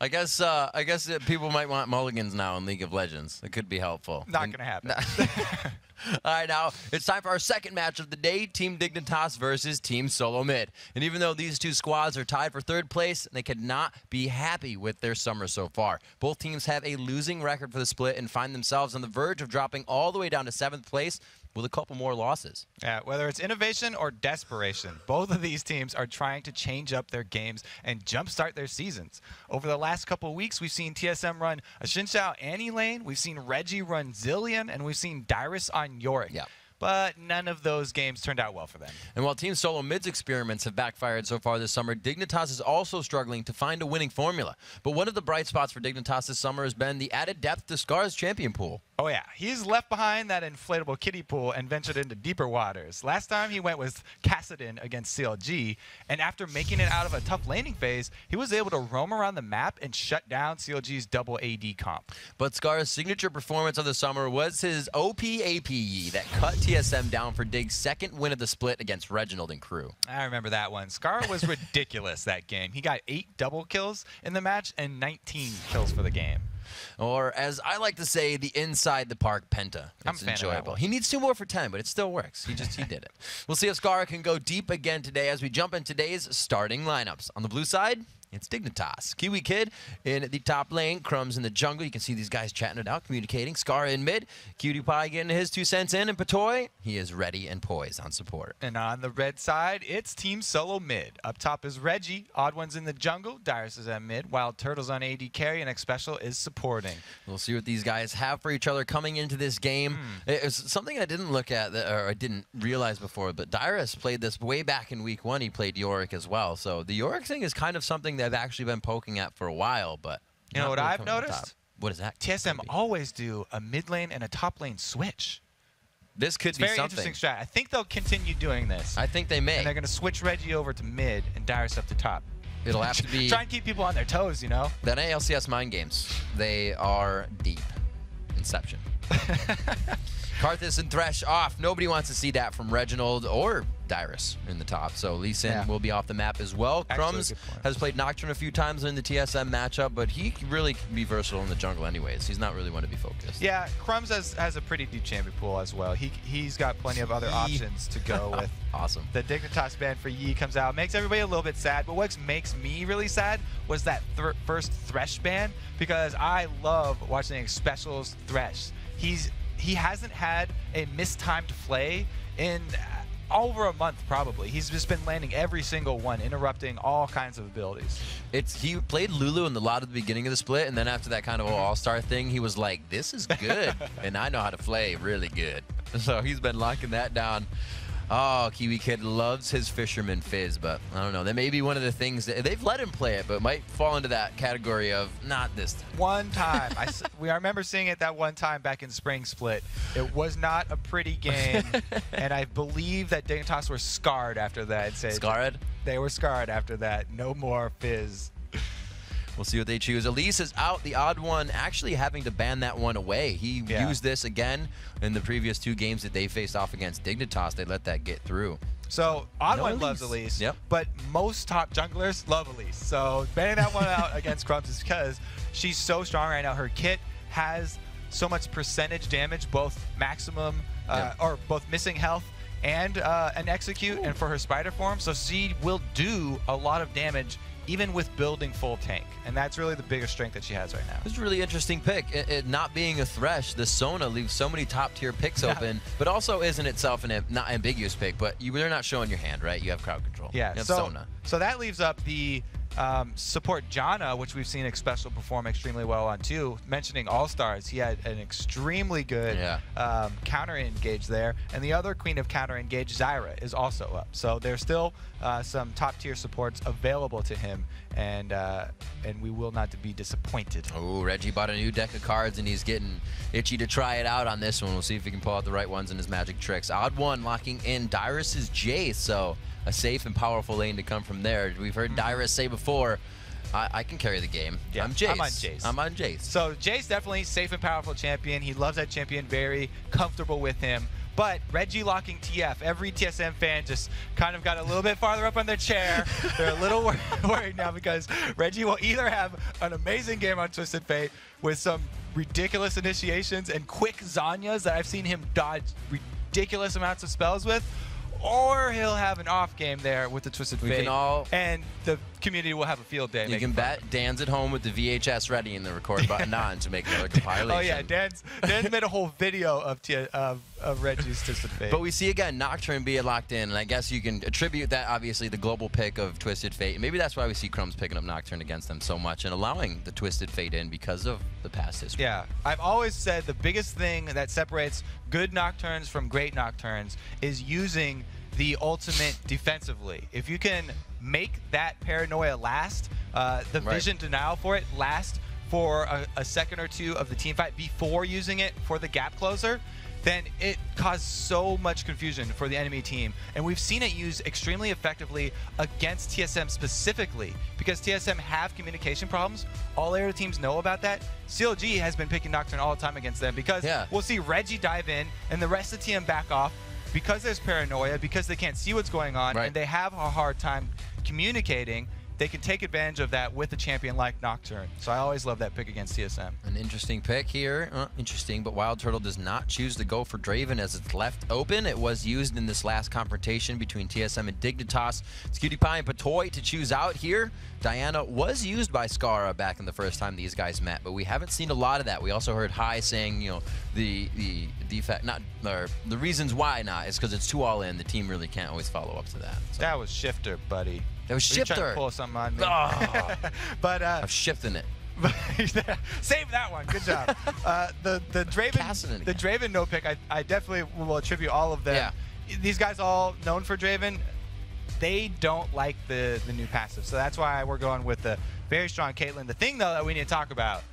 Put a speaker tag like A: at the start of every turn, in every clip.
A: I guess people might want mulligans now in League of Legends. It could be helpful.
B: Not going to happen.
A: All right, now it's time for our second match of the day, Team Dignitas versus Team Solo Mid. And even though these two squads are tied for third place, they could not be happy with their summer so far. Both teams have a losing record for the split and find themselves on the verge of dropping all the way down to 7th place with a couple more losses.
B: Yeah, whether it's innovation or desperation, both of these teams are trying to change up their games and jumpstart their seasons. Over the last couple of weeks, we've seen TSM run a Xinxiao Annie lane, we've seen Reggie run Zillion, and we've seen Dyrus on Yorick.
A: Yeah.
B: But none of those games turned out well for them.
A: And while Team Solo Mid's experiments have backfired so far this summer, Dignitas is also struggling to find a winning formula. But one of the bright spots for Dignitas this summer has been the added depth to Scar's champion pool.
B: Oh, yeah. He's left behind that inflatable kiddie pool and ventured into deeper waters. Last time he went with Kassadin against CLG, and after making it out of a tough laning phase, he was able to roam around the map and shut down CLG's double AD comp.
A: But Scar's signature performance of the summer was his OP AP that cut TSM down for Dig's second win of the split against Reginald and crew.
B: I remember that one. Scar was ridiculous that game. He got 8 double kills in the match and 19 kills for the game.
A: Or, as I like to say, the inside the park penta.
B: I'm
A: It's
B: a fan of that
A: enjoyable.
B: one.
A: He needs 2 more for 10, but it still works. He did it. We'll see if Scar can go deep again today as we jump in today's starting lineups. On the blue side, it's Dignitas. Kiwi Kid in the top lane, Crumbs in the jungle. You can see these guys chatting it out, communicating. Scar in mid, Cutie Pie getting his 2 cents in, and Patoy, he is ready and poised on support.
B: And on the red side, it's Team Solo Mid. Up top is Reggie, Odd One's in the jungle, Dyrus is at mid, Wild Turtle's on AD carry, and X Special is supporting.
A: We'll see what these guys have for each other coming into this game. It was something I didn't look at, or I didn't realize before, but Dyrus played this way back in week 1. He played Yorick as well. So the Yorick thing is kind of something that I've actually been poking at for a while, but
B: You know
A: not
B: what
A: really
B: I've
A: coming on top.
B: noticed?
A: What is that?
B: TSM
A: Maybe.
B: always do a mid lane and a top lane switch.
A: This could
B: It's
A: be
B: very
A: something.
B: interesting strat. I think they'll continue doing this.
A: I think they may.
B: And they're going to switch Reggie over to mid and Dyrus up to top.
A: It'll have to be
B: Try and keep people on their toes, you know?
A: that LCS mind games. They are deep. Inception. Karthus and Thresh off. Nobody wants to see that from Reginald or Dyrus in the top. So Lee Sin will be off the map as well.
B: Actually,
A: Crumbs
B: good point.
A: has played Nocturne a few times in the TSM matchup, but he really can be versatile in the jungle anyways. He's not really one to be focused.
B: Yeah, Crumbs has a pretty deep champion pool as well. He's got plenty of other options to go with.
A: Awesome.
B: The Dignitas ban for Yi comes out, makes everybody a little bit sad, but what makes me really sad was that first Thresh ban, because I love watching Special's Thresh. He hasn't had a mistimed play in over a month probably. He's just been landing every single one, interrupting all kinds of abilities.
A: He played Lulu in the lot at the beginning of the split, and then after that kind of all-star thing, he was like, this is good, and I know how to play really good. So he's been locking that down. Oh, Kiwi Kid loves his Fisherman Fizz, but I don't know. That may be one of the things that they've let him play it, but might fall into that category of not this time.
B: One time. I remember seeing it that one time back in Spring Split. It was not a pretty game, and I believe that Dignitas were scarred after that.
A: Scarred?
B: They were scarred after that. No more Fizz.
A: We'll see what they choose. Elise is out. The Odd One actually having to ban that one away. He used this again in the previous 2 games that they faced off against Dignitas. They let that get through.
B: So Odd
A: No
B: One
A: Elise.
B: loves Elise,
A: Yep.
B: but most top junglers love Elise. So banning that one out against Crumbs is because she's so strong right now. Her kit has so much percentage damage, both maximum or both missing health and an execute, and for her spider form. So she will do a lot of damage even with building full tank, and that's really the biggest strength that she has right now.
A: This is a really interesting pick. It not being a Thresh, the Sona leaves so many top-tier picks open, but also isn't itself an not ambiguous pick, but they're not showing your hand, right? You have crowd control.
B: Yeah,
A: You have
B: so,
A: Sona.
B: so that leaves up the support Janna, which we've seen Special perform extremely well on too. Mentioning All-Stars, he had an extremely good counter engage there, and the other queen of counter engage, Zyra, is also up. So there's still some top-tier supports available to him, and we will not be disappointed.
A: Oh, Reggie bought a new deck of cards, and he's getting itchy to try it out on this one. We'll see if he can pull out the right ones in his magic tricks. Odd One locking in Dyrus's Jace, so a safe and powerful lane to come from there. We've heard Dyrus say before, I can carry the game.
B: Yeah,
A: I'm Jace.
B: I'm on Jace.
A: I'm on Jace.
B: So Jace definitely safe and powerful champion. He loves that champion, very comfortable with him. But Reggie locking TF, every TSM fan just kind of got a little bit farther up on their chair. They're a little worried now because Reggie will either have an amazing game on Twisted Fate with some ridiculous initiations and quick Zanyas that I've seen him dodge ridiculous amounts of spells with, or he'll have an off game there with the Twisted Fate, and the community will have a field day.
A: You can bet Dan's at home with the VHS ready and the record button on to make another compilation.
B: Oh yeah, Dan's made a whole video of Reggie's Twisted Fate.
A: But we see again Nocturne be locked in, and I guess you can attribute that obviously the global pick of Twisted Fate. And maybe that's why we see Crumbs picking up Nocturne against them so much and allowing the Twisted Fate in because of the past history.
B: Yeah, I've always said the biggest thing that separates good Nocturnes from great Nocturnes is using the ultimate defensively. If you can make that paranoia last, the vision denial for it last for a second or two of the team fight before using it for the gap closer, then it caused so much confusion for the enemy team. And we've seen it used extremely effectively against TSM specifically because TSM have communication problems. All area teams know about that. CLG has been picking Nocturne all the time against them because we'll see Reggie dive in and the rest of the team back off because there's paranoia, because they can't see what's going on, and they have a hard time communicating. They can take advantage of that with a champion like Nocturne. So I always love that pick against TSM.
A: An interesting pick here. Interesting, but Wild Turtle does not choose to go for Draven as it's left open. It was used in this last confrontation between TSM and Dignitas. It's Cutie Pie and Patoy to choose out here. Diana was used by Scara back in the first time these guys met, but we haven't seen a lot of that. We also heard Hai saying, you know, the defect, or the reasons why not is because it's too all in. The team really can't always follow up to that. So.
B: That was Shifter, buddy.
A: That was Shifter.
B: Trying to pull something on me.
A: Oh.
B: But
A: I'm shifting it.
B: Save that one. Good job. The Draven no pick, I definitely will attribute all of them. Yeah. These guys all known for Draven. They don't like the new passive, so that's why we're going with the very strong Caitlyn. The thing though that we need to talk about,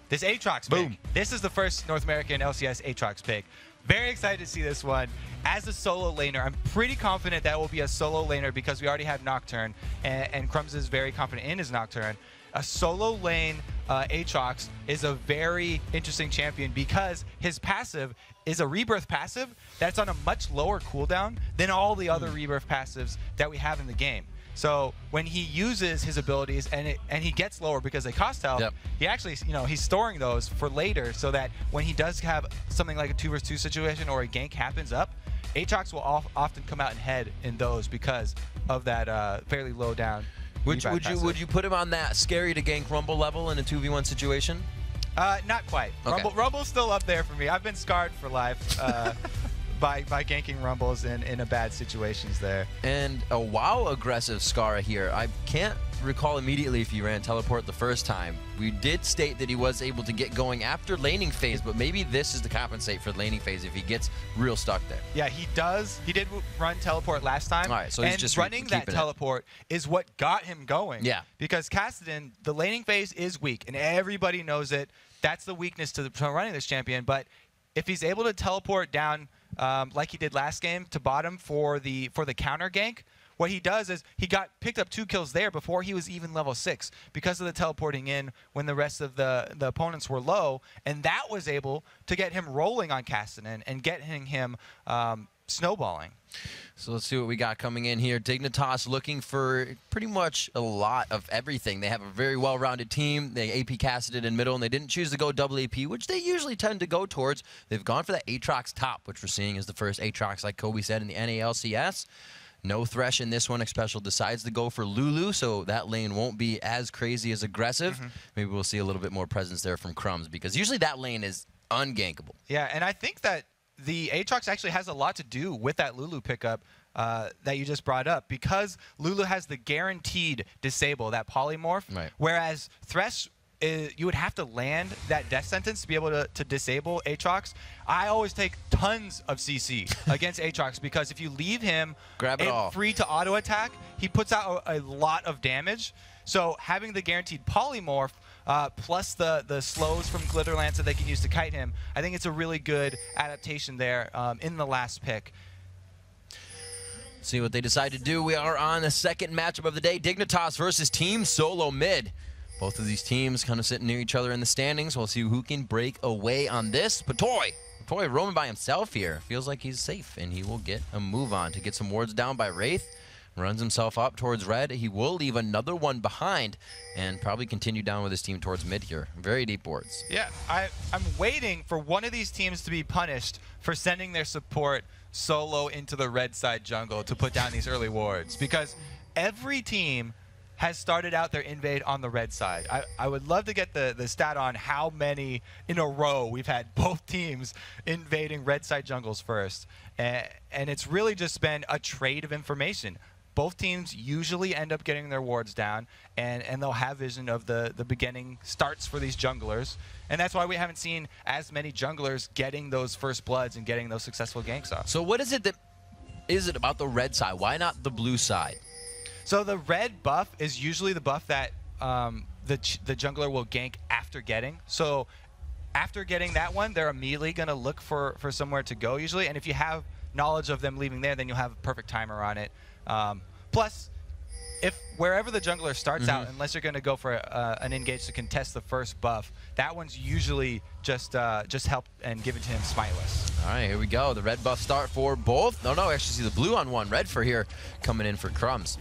B: this Aatrox pick. This is the first North American LCS Aatrox pick. Very excited to see this one. As a solo laner, I'm pretty confident that will be a solo laner because we already have Nocturne, and Crumbs is very confident in his Nocturne. A solo lane Aatrox is a very interesting champion because his passive is a rebirth passive that's on a much lower cooldown than all the other rebirth passives that we have in the game. So when he uses his abilities and he gets lower because they cost health, he actually, you know, he's storing those for later so that when he does have something like a 2 vs 2 situation or a gank happens up, Aatrox will often come out ahead in those because of that fairly low down.
A: Would you put him on that scary to gank Rumble level in a 2v1 situation?
B: Not quite. Okay. Rumble's still up there for me. I've been scarred for life by ganking Rumbles in a bad situations there.
A: And a WoW aggressive Scara here. I can't recall immediately if he ran teleport the first time. We did state that he was able to get going after laning phase, but maybe this is to compensate for laning phase if he gets real stuck there.
B: Yeah, he does. He did run teleport last time.
A: All right, so he's just
B: running that teleport is what got him going.
A: Yeah.
B: Because Kassadin, the laning phase is weak, and everybody knows it. That's the weakness to running this champion. But if he's able to teleport down like he did last game to bottom for the counter gank, what he does is he picked up 2 kills there before he was even level 6 because of the teleporting in when the rest of the opponents were low, and that was able to get him rolling on Kassadin and getting him snowballing.
A: So let's see what we got coming in here. Dignitas looking for pretty much a lot of everything. They have a very well-rounded team. They AP Kassadin in middle, and they didn't choose to go double AP, which they usually tend to go towards. They've gone for that Aatrox top, which we're seeing is the first Aatrox, like Kobe said, in the NALCS. No Thresh in this one. Xpecial decides to go for Lulu, so that lane won't be as crazy as aggressive. Maybe we'll see a little bit more presence there from Crumbs, because usually that lane is ungankable.
B: Yeah, and I think that the Aatrox actually has a lot to do with that Lulu pickup that you just brought up, because Lulu has the guaranteed disable, that polymorph, whereas Thresh, you would have to land that death sentence to be able to disable Aatrox. I always take tons of CC against Aatrox because if you leave him free to auto attack, he puts out a lot of damage. So having the guaranteed polymorph plus the slows from Glitterlance that they can use to kite him, I think it's a really good adaptation there in the last pick.
A: See what they decide to do. We are on the second matchup of the day. Dignitas versus Team Solo Mid. Both of these teams kind of sitting near each other in the standings. We'll see who can break away on this. Patoy boy, roaming by himself here. Feels like he's safe, and he will get a move on to get some wards down by Wraith. Runs himself up towards red. He will leave another one behind and probably continue down with his team towards mid here. Very deep wards.
B: Yeah, I'm waiting for one of these teams to be punished for sending their support solo into the red side jungle to put down these early wards, because every team has started out their invade on the red side. I would love to get the stat on how many in a row we've had both teams invading red side jungles first. And it's really just been a trade of information. Both teams usually end up getting their wards down, and they'll have vision of the beginning starts for these junglers. And that's why we haven't seen as many junglers getting those first bloods and getting those successful ganks off.
A: So what is it about the red side? Why not the blue side?
B: So the red buff is usually the buff that the jungler will gank after getting. So after getting that one, they're immediately going to look for somewhere to go usually. And if you have knowledge of them leaving there, then you'll have a perfect timer on it. Plus, if wherever the jungler starts out, unless you're going to go for an engage to contest the first buff, that one's usually just help and give it to him smiteless.
A: All right, here we go. The red buff start for both. No, actually see the blue on one. Red for here coming in for Crumbs.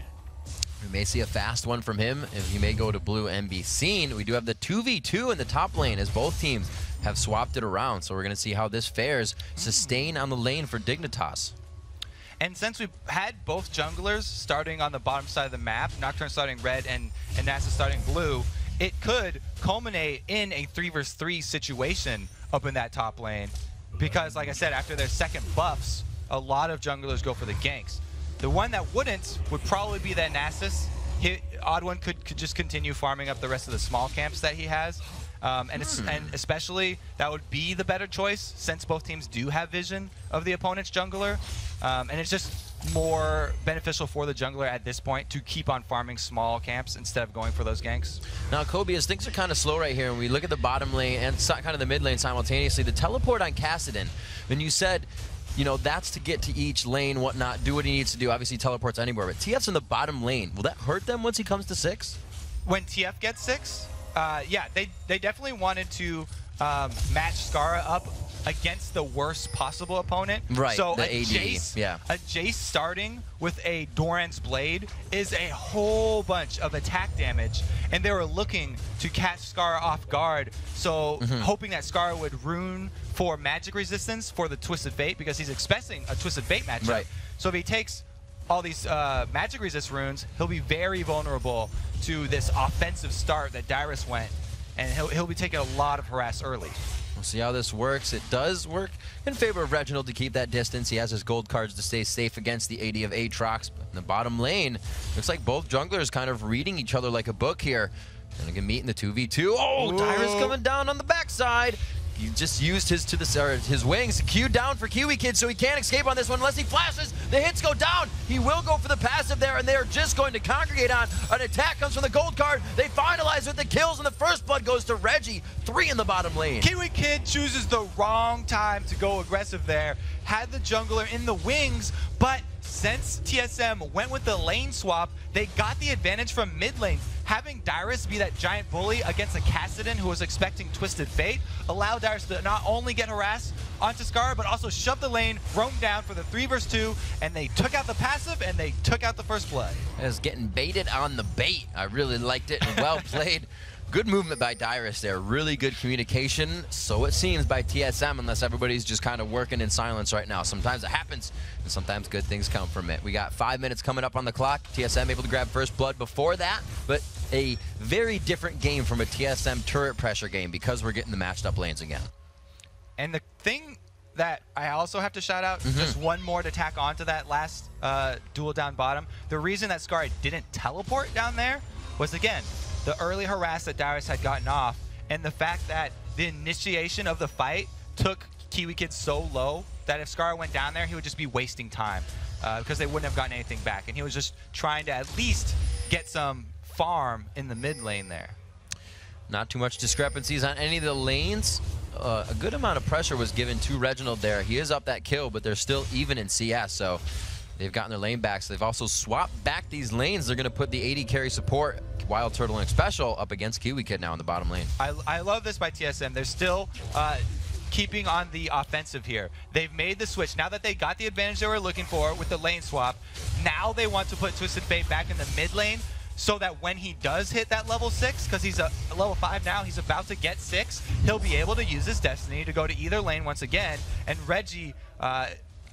A: We may see a fast one from him, and he may go to blue and be seen. We do have the 2v2 in the top lane as both teams have swapped it around. So we're going to see how this fares. Sustain on the lane for Dignitas.
B: And since we've had both junglers starting on the bottom side of the map, Nocturne starting red and NASA starting blue, it could culminate in a 3 versus 3 situation up in that top lane. Because, like I said, after their second buffs, a lot of junglers go for the ganks. The one that wouldn't would probably be that Nasus. Odd One could just continue farming up the rest of the small camps that he has. And especially, that would be the better choice, since both teams do have vision of the opponent's jungler. And it's just more beneficial for the jungler at this point to keep on farming small camps instead of going for those ganks.
A: Now, Kobe, as things are kind of slow right here, and we look at the bottom lane and kind of the mid lane simultaneously, the teleport on Kassadin, and you said, you know, that's to get to each lane, whatnot, do what he needs to do. Obviously, teleports anywhere, but TF's in the bottom lane. Will that hurt them once he comes to 6?
B: When TF gets 6, yeah, they definitely wanted to match Skara up against the worst possible opponent.
A: Right,
B: so
A: the
B: a
A: AD,
B: Jace,
A: yeah.
B: A Jace starting with a Doran's Blade is a whole bunch of attack damage, and they were looking to catch Skara off guard, so hoping that Skara would rune for magic resistance for the Twisted Fate, because he's expecting a Twisted Fate matchup.
A: Right.
B: So if he takes all these magic resist runes, he'll be very vulnerable to this offensive start that Dyrus went, and he'll be taking a lot of harass early.
A: We'll see how this works. It does work in favor of Reginald to keep that distance. He has his gold cards to stay safe against the AD of Aatrox. But in the bottom lane, looks like both junglers kind of reading each other like a book here. Gonna get meet in the 2v2. Oh, Dyrus coming down on the backside. He just used his wings to Q down for Kiwi Kid, so he can't escape on this one unless he flashes. The hits go down. He will go for the passive there, and they're just going to congregate on. An attack comes from the gold card. They finalize with the kills, and the first blood goes to Reggie. 3 in the bottom lane.
B: Kiwi Kid chooses the wrong time to go aggressive there. Had the jungler in the wings, but since TSM went with the lane swap, they got the advantage from mid lane. Having Dyrus be that giant bully against a Kassadin who was expecting Twisted Fate allowed Dyrus to not only get harassed onto Skara, but also shove the lane, roam down for the 3 versus 2, and they took out the passive and they took out the first blood.
A: It was getting baited on the bait. I really liked it, and well played. Good movement by Dyrus there. Really good communication, so it seems, by TSM, unless everybody's just kind of working in silence right now. Sometimes it happens, and sometimes good things come from it. We got 5 minutes coming up on the clock. TSM able to grab first blood before that, but a very different game from a TSM turret pressure game because we're getting the matched up lanes again.
B: And the thing that I also have to shout out, just one more to tack onto that last duel down bottom. The reason that Skara didn't teleport down there was, again, the early harass that Dyrus had gotten off, and the fact that the initiation of the fight took Kiwi Kid so low that if Skara went down there, he would just be wasting time because they wouldn't have gotten anything back. And he was just trying to at least get some farm in the mid lane there.
A: Not too much discrepancies on any of the lanes. A good amount of pressure was given to Reginald there. He is up that kill, but they're still even in CS, so they've gotten their lane back. So they've also swapped back these lanes. They're going to put the AD carry support, Wild Turtle and Special, up against Kiwi Kid now in the bottom lane.
B: I love this by TSM. They're still keeping on the offensive here. They've made the switch. Now that they got the advantage they were looking for with the lane swap, now they want to put Twisted Fate back in the mid lane so that when he does hit that level 6, because he's a level 5 now, he's about to get 6, he'll be able to use his Destiny to go to either lane once again. And Reggie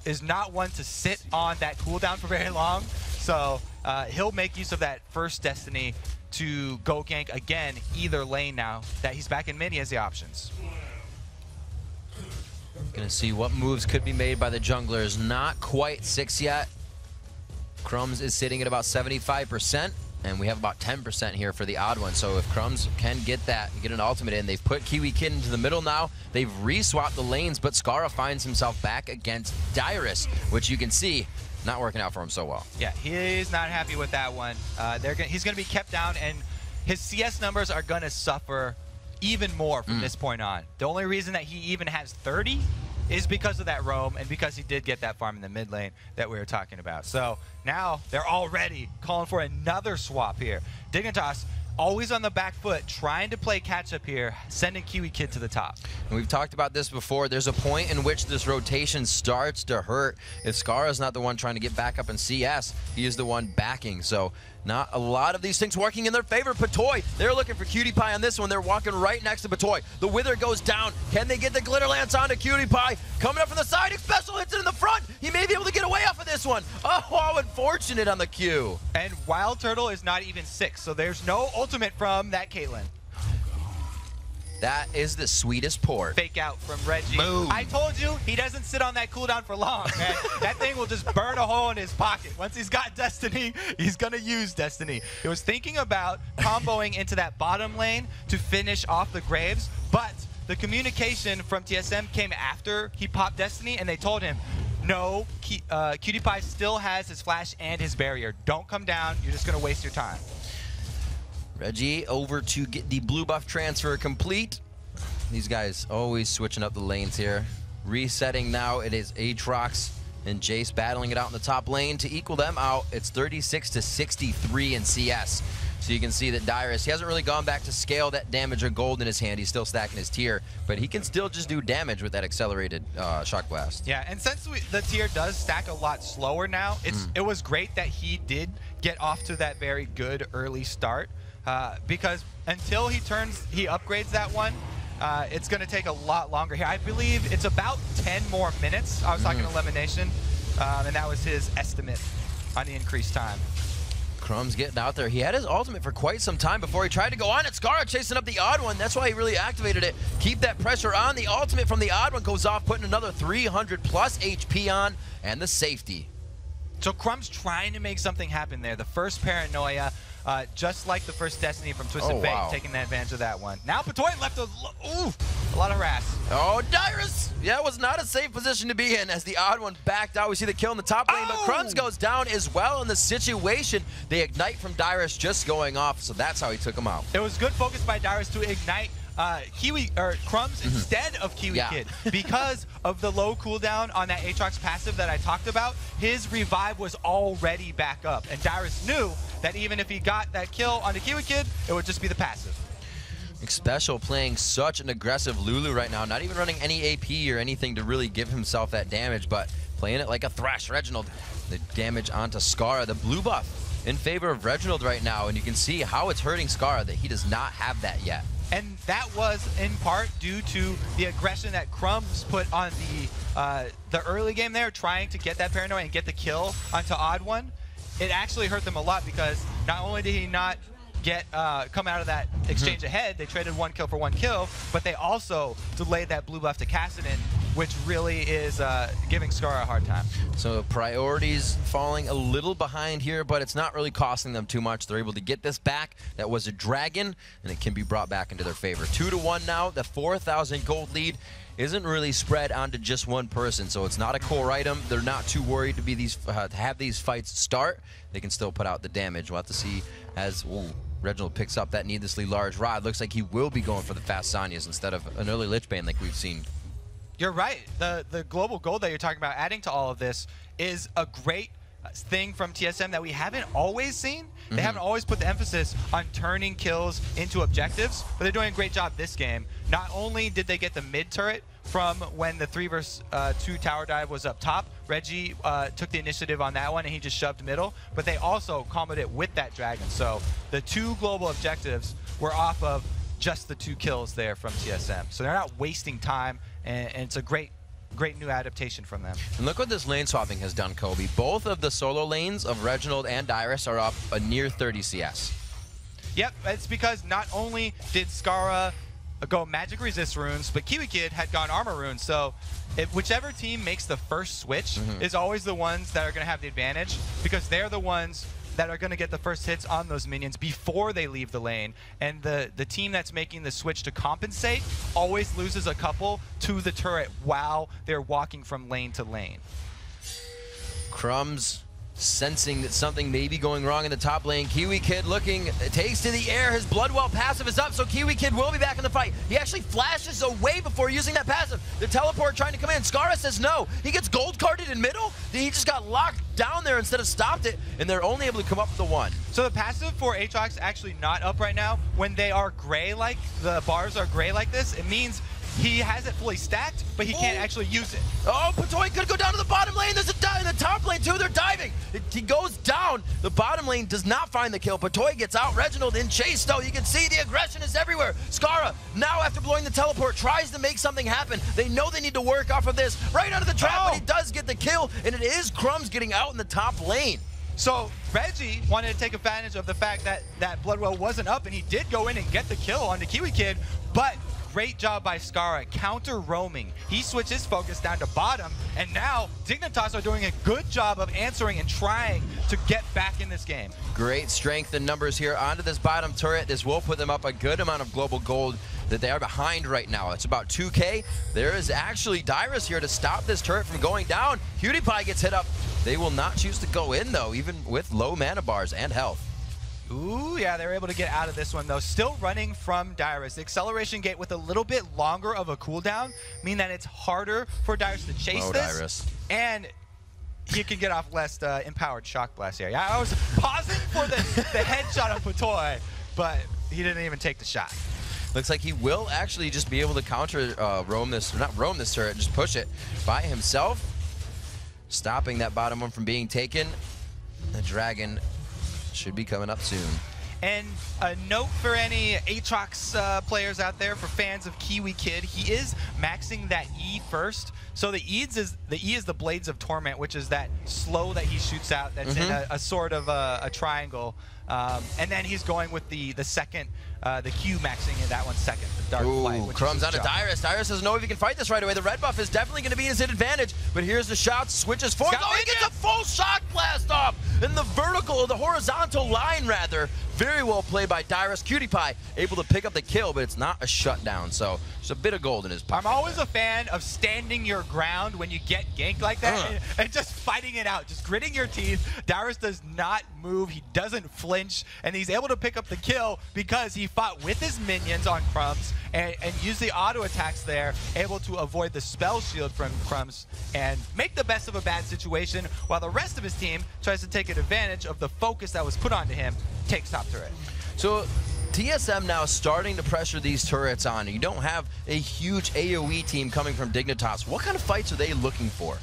B: is not one to sit on that cooldown for very long, so he'll make use of that first Destiny to go gank again either lane now that he's back in mid. He has the options.
A: Gonna see what moves could be made by the junglers. Not quite 6 yet. Crumbs is sitting at about 75%, and we have about 10% here for the odd one. So if Crumbs can get that, get an ultimate in, they've put Kiwi Kid into the middle now. They've re-swapped the lanes, but Skara finds himself back against Dyrus, which you can see not working out for him so well.
B: Yeah, he's not happy with that one. He's going to be kept down, and his CS numbers are going to suffer even more from this point on. The only reason that he even has 30 is because of that roam and because he did get that farm in the mid lane that we were talking about. So now they're already calling for another swap here. Dignitas always on the back foot, trying to play catch up here, sending Kiwi Kid to the top.
A: And we've talked about this before. There's a point in which this rotation starts to hurt. If Skara's not the one trying to get back up in CS, he is the one backing. So not a lot of these things working in their favor. Patoy, they're looking for Cutie Pie on this one. They're walking right next to Patoy. The Wither goes down. Can they get the Glitter Lance onto Cutie Pie? Coming up from the side, special hits it in the front. He may be able to get away off of this one. Oh, how unfortunate on the Q.
B: And Wild Turtle is not even 6, so there's no ultimate from that Caitlyn.
A: That is the sweetest port.
B: Fake out from Reggie.
A: Boom.
B: I told you, he doesn't sit on that cooldown for long, man. That thing will just burn a hole in his pocket. Once he's got Destiny, he's going to use Destiny. He was thinking about comboing into that bottom lane to finish off the Graves, but the communication from TSM came after he popped Destiny, and they told him, no, Cutie Pie still has his flash and his barrier. Don't come down. You're just going to waste your time.
A: Reggie over to get the blue buff transfer complete. These guys always switching up the lanes here. Resetting now, it is Aatrox and Jace battling it out in the top lane to equal them out. It's 36-63 in CS. So you can see that Dyrus, he hasn't really gone back to scale that damage or gold in his hand. He's still stacking his tier, but he can still just do damage with that accelerated Shock Blast.
B: Yeah, and since the tier does stack a lot slower now, it was great that he did get off to that very good early start. Because until he upgrades that one, it's going to take a lot longer here. I believe it's about 10 more minutes. I was talking elimination, and that was his estimate on the increased time.
A: Crumbs getting out there. He had his ultimate for quite some time before he tried to go on it. Skara chasing up the odd one. That's why he really activated it. Keep that pressure on. The ultimate from the odd one goes off, putting another 300 plus HP on, and the safety.
B: So Crumbs trying to make something happen there. The first Paranoia, just like the first Destiny from Twisted Fate, taking advantage of that one. Now Patoy left a lot of harass.
A: Oh, Dyrus! Yeah, it was not a safe position to be in as the odd one backed out. We see the kill in the top lane, but Crumbs goes down as well in the situation. The ignite from Dyrus just going off, so that's how he took him out.
B: It was good focus by Dyrus to ignite Crumbs instead of Kiwi Kid. Because of the low cooldown on that Aatrox passive that I talked about, his revive was already back up. And Dyrus knew that even if he got that kill on the Kiwi Kid, it would just be the passive.
A: Special playing such an aggressive Lulu right now, not even running any AP or anything to really give himself that damage, but playing it like a Thresh. Reginald, the damage onto Skara, the blue buff in favor of Reginald right now, and you can see how it's hurting Skara that he does not have that yet.
B: And that was in part due to the aggression that Crumbs put on the early game there, trying to get that Paranoia and get the kill onto Odd One. It actually hurt them a lot because not only did he not come out of that exchange ahead, they traded 1 kill for 1 kill, but they also delayed that blue buff to Kassadin, which really is giving Skara a hard time.
A: So priorities falling a little behind here, but it's not really costing them too much. They're able to get this back. That was a dragon, and it can be brought back into their favor. 2-1 now. The 4,000 gold lead isn't really spread onto just one person, so it's not a core item. They're not too worried to have these fights start. They can still put out the damage. We'll have to see as Reginald picks up that needlessly large rod. Looks like he will be going for the fast Sanyas instead of an early Lich Bane like we've seen.
B: You're right. The global gold that you're talking about adding to all of this is a great thing from TSM that we haven't always seen. They haven't always put the emphasis on turning kills into objectives, but they're doing a great job this game. Not only did they get the mid turret from when the 3 vs 2 tower dive was up top. Reggie took the initiative on that one, and he just shoved middle. But they also comboed it with that dragon. So the 2 global objectives were off of just the 2 kills there from TSM. So they're not wasting time, and it's a great new adaptation from them.
A: And look what this lane swapping has done, Kobe. Both of the solo lanes of Reginald and Dyrus are up a near 30 CS.
B: Yep, it's because not only did Skara go magic resist runes, but Kiwi Kid had gone armor runes. So whichever team makes the first switch is always the ones that are going to have the advantage, because they're the ones that are going to get the first hits on those minions before they leave the lane. And the team that's making the switch to compensate always loses a couple to the turret while they're walking from lane to lane.
A: Crumbs sensing that something may be going wrong in the top lane. Kiwi Kid looking, takes to the air. His Bloodwell passive is up, so Kiwi Kid will be back in the fight. He actually flashes away before using that passive. The teleport trying to come in. Skara says no. He gets gold carded in middle. He just got locked down there instead of stopped it, and they're only able to come up with the 1.
B: So the passive for Aatrox actually not up right now. When they are gray, like the bars are gray like this, it means he has it fully stacked, but he can't actually use it.
A: Oh, Patoy could go down to the bottom lane. There's a dive in the top lane too. They're diving. He goes down. The bottom lane does not find the kill. Patoy gets out. Reginald in chase though. You can see the aggression is everywhere. Skara now, after blowing the teleport, tries to make something happen. They know they need to work off of this. Right under the trap, but he does get the kill, and it is Crumbs getting out in the top lane.
B: So Reggie wanted to take advantage of the fact that Bloodwell wasn't up, and he did go in and get the kill on the Kiwi Kid, but great job by Skara counter roaming. He switched his focus down to bottom, and now Dignitas are doing a good job of answering and trying to get back in this game.
A: Great strength and numbers here onto this bottom turret. This will put them up a good amount of global gold that they are behind right now. It's about 2K. There is actually Dyrus here to stop this turret from going down. PewDiePie gets hit up. They will not choose to go in though, even with low mana bars and health.
B: Ooh, yeah, they're able to get out of this one, though. Still running from Dyrus. The acceleration gate with a little bit longer of a cooldown mean that it's harder for Dyrus to chase this.
A: Dyrus.
B: And he can get off less empowered shock blast here. Yeah, I was pausing for the headshot of Patoy, but he didn't even take the shot.
A: Looks like he will actually just be able to counter roam this, or not roam this turret, just push it by himself, stopping that bottom one from being taken. The dragon should be coming up soon.
B: And a note for any Aatrox players out there, for fans of Kiwi Kid, he is maxing that E first. So the E is the Blades of Torment, which is that slow that he shoots out that's in a sort of a triangle. And then he's going with the second, the Q maxing in that one second, the Dark Flight.
A: Crumbs out of Dyrus. Dyrus doesn't know if he can fight this right away. The red buff is definitely going to be his advantage, but here's the shot, switches forward. Oh, he gets a full shock blast off in the vertical, or the horizontal line rather. Very well played by Dyrus. PewDiePie able to pick up the kill, but it's not a shutdown, so there's a bit of gold in his pocket.
B: I'm always a fan of standing your ground when you get ganked like that and just fighting it out, just gritting your teeth. Dyrus does not move, he doesn't flinch, and he's able to pick up the kill because he fought with his minions on Crumbs and used the auto attacks there, able to avoid the spell shield from Crumbs and make the best of a bad situation, while the rest of his team tries to take advantage of the focus that was put onto him, takes top turret.
A: So TSM now starting to pressure these turrets on. You don't have a huge AoE team coming from Dignitas. What kind of fights are they looking for?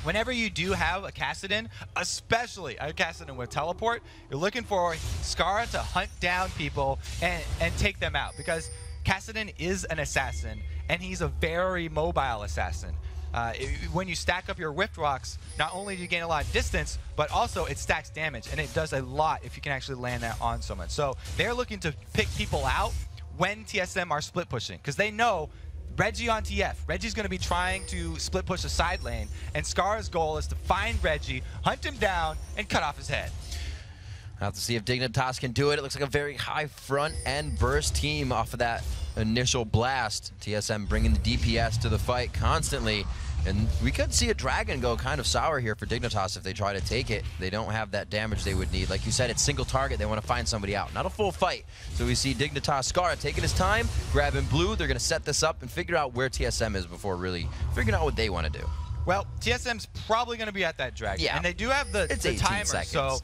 B: Whenever you do have a Kassadin, especially a Kassadin with teleport, you're looking for Skara to hunt down people and take them out, because Kassadin is an assassin, and he's a very mobile assassin. When you stack up your Rift Rocks, not only do you gain a lot of distance, but also it stacks damage, and it does a lot if you can actually land that on someone. So they're looking to pick people out when TSM are split pushing, because they know Reggie on TF. Reggie's going to be trying to split push a side lane, and Skara's goal is to find Reggie, hunt him down, and cut off his head.
A: I'll have to see if Dignitas can do it. It looks like a very high front end burst team off of that initial blast. TSM bringing the DPS to the fight constantly. And we could see a dragon go kind of sour here for Dignitas if they try to take it. They don't have that damage they would need. Like you said, it's single target. They want to find somebody out. Not a full fight. So we see Dignitas Skara taking his time, grabbing blue. They're going to set this up and figure out where TSM is before really figuring out what they want to do.
B: Well, TSM's probably going to be at that dragon.
A: Yeah.
B: And they do have the timer.
A: Seconds.
B: So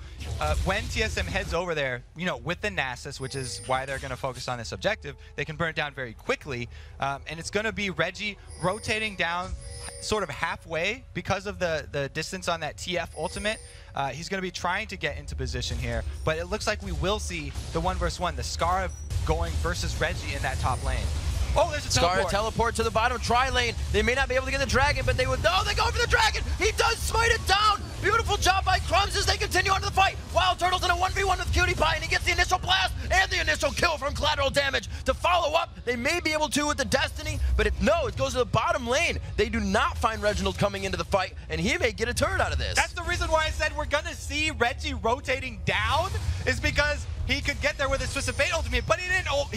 B: when TSM heads over there, you know, with the Nasus, which is why they're going to focus on this objective, they can burn it down very quickly. And it's going to be Reggie rotating down sort of halfway because of the distance on that TF ultimate. He's going to be trying to get into position here. But it looks like we will see the 1v1, the Scar going versus Reggie in that top lane. Oh, there's a teleport.
A: Scar teleport to the bottom tri-lane. They may not be able to get the dragon, but they would. No, they go for the dragon. He does smite it down. Beautiful job by Crumbs as they continue on to the fight. Wild Turtle's in a 1v1 with Cutie Pie, and he gets the initial blast and the initial kill from collateral damage. To follow up, they may be able to with the Destiny, but no, it goes to the bottom lane. They do not find Reginald coming into the fight, and he may get a turret out of this.
B: That's the reason why I said we're going to see Reggie rotating down, is because he could get there with his Twist of Fate ultimate, but he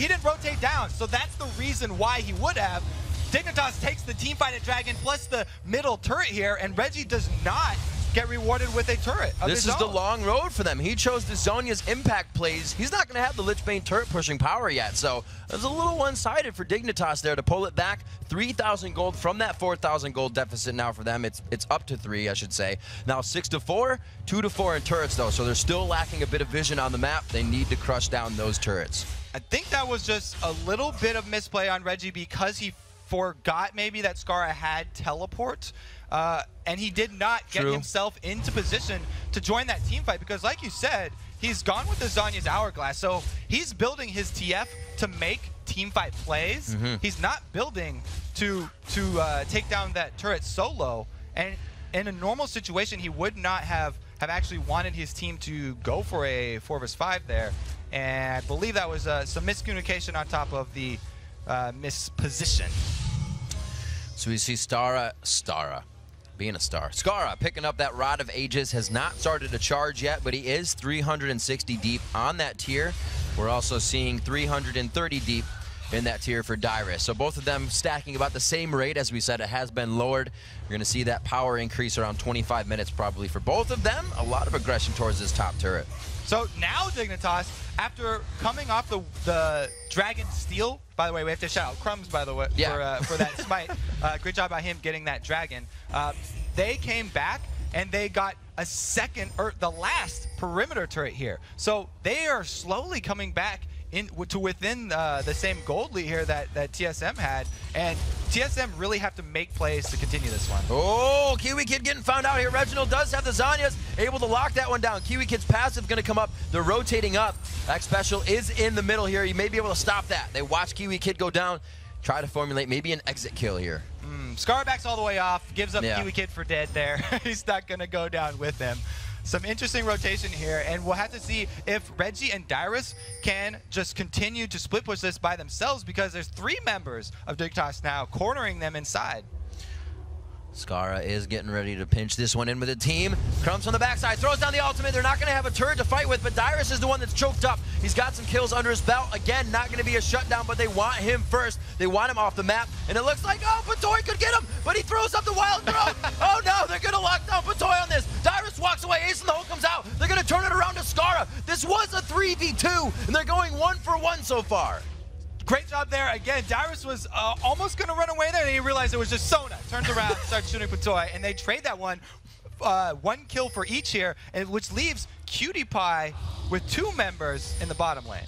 B: didn't rotate down. So that's the reason why he would have. Dignitas takes the team fight at Dragon plus the middle turret here, and Reggie does not get rewarded with a turret of
A: This
B: his
A: is
B: own.
A: the long road for them. He chose the Zhonya's impact plays. He's not going to have the Lich Bane turret pushing power yet, so it's a little one-sided for Dignitas there to pull it back. 3,000 gold from that 4,000 gold deficit now for them. It's up to 3, I should say. Now 6-4, 2-4 in turrets though, so they're still lacking a bit of vision on the map. They need to crush down those turrets.
B: I think that was just a little bit of misplay on Reggie because he forgot maybe that Scarra had teleport. And he did not get himself into position to join that team fight because, like you said, he's gone with the Zhonya's Hourglass. So he's building his TF to make team fight plays. He's not building to take down that turret solo. And in a normal situation, he would not have actually wanted his team to go for a 4v5 there. And I believe that was some miscommunication on top of the misposition.
A: So we see Scarra picking up that Rod of Ages. Has not started to charge yet, but he is 360 deep on that tier. We're also seeing 330 deep in that tier for Dyrus. So both of them stacking about the same rate. As we said, it has been lowered. You're going to see that power increase around 25 minutes probably for both of them. A lot of aggression towards this top turret.
B: So now Dignitas, after coming off the Dragon Steel, by the way, we have to shout out Crumbs, by the way, for that smite. Great job by him getting that dragon. They came back and they got a second, or the last perimeter turret here. So they are slowly coming back to within the same gold lead here that TSM had, and TSM really have to make plays to continue this one.
A: Oh, Kiwi Kid getting found out here. Reginald does have the Zhonya's, able to lock that one down. Kiwi Kid's passive going to come up. They're rotating up. That special is in the middle here. You may be able to stop that. They watch Kiwi Kid go down, try to formulate maybe an exit kill here.
B: Scar backs all the way off, gives up Kiwi Kid for dead there. He's not going to go down with him. Some interesting rotation here, and we'll have to see if Reggie and Dyrus can just continue to split push this by themselves, because there's 3 members of Dignitas now cornering them inside.
A: Scarra is getting ready to pinch this one in with the team. Crumbs on the backside, throws down the ultimate. They're not going to have a turret to fight with, but Dyrus is the one that's choked up. He's got some kills under his belt. Again, not going to be a shutdown, but they want him first. They want him off the map, and it looks like, oh, Patoy could get him, but he throws up the wild throw. Oh no, they're going to lock down Patoy on this. Dyrus walks away, Ace in the hole comes out. They're going to turn it around to Scarra. This was a 3v2, and they're going 1-for-1 so far.
B: Great job there. Again, Dyrus was almost going to run away there, and he realized it was just Sona. Turns around, starts shooting Patoy, and they trade that one. 1 kill for each here, and which leaves Cutie Pie with 2 members in the bottom lane.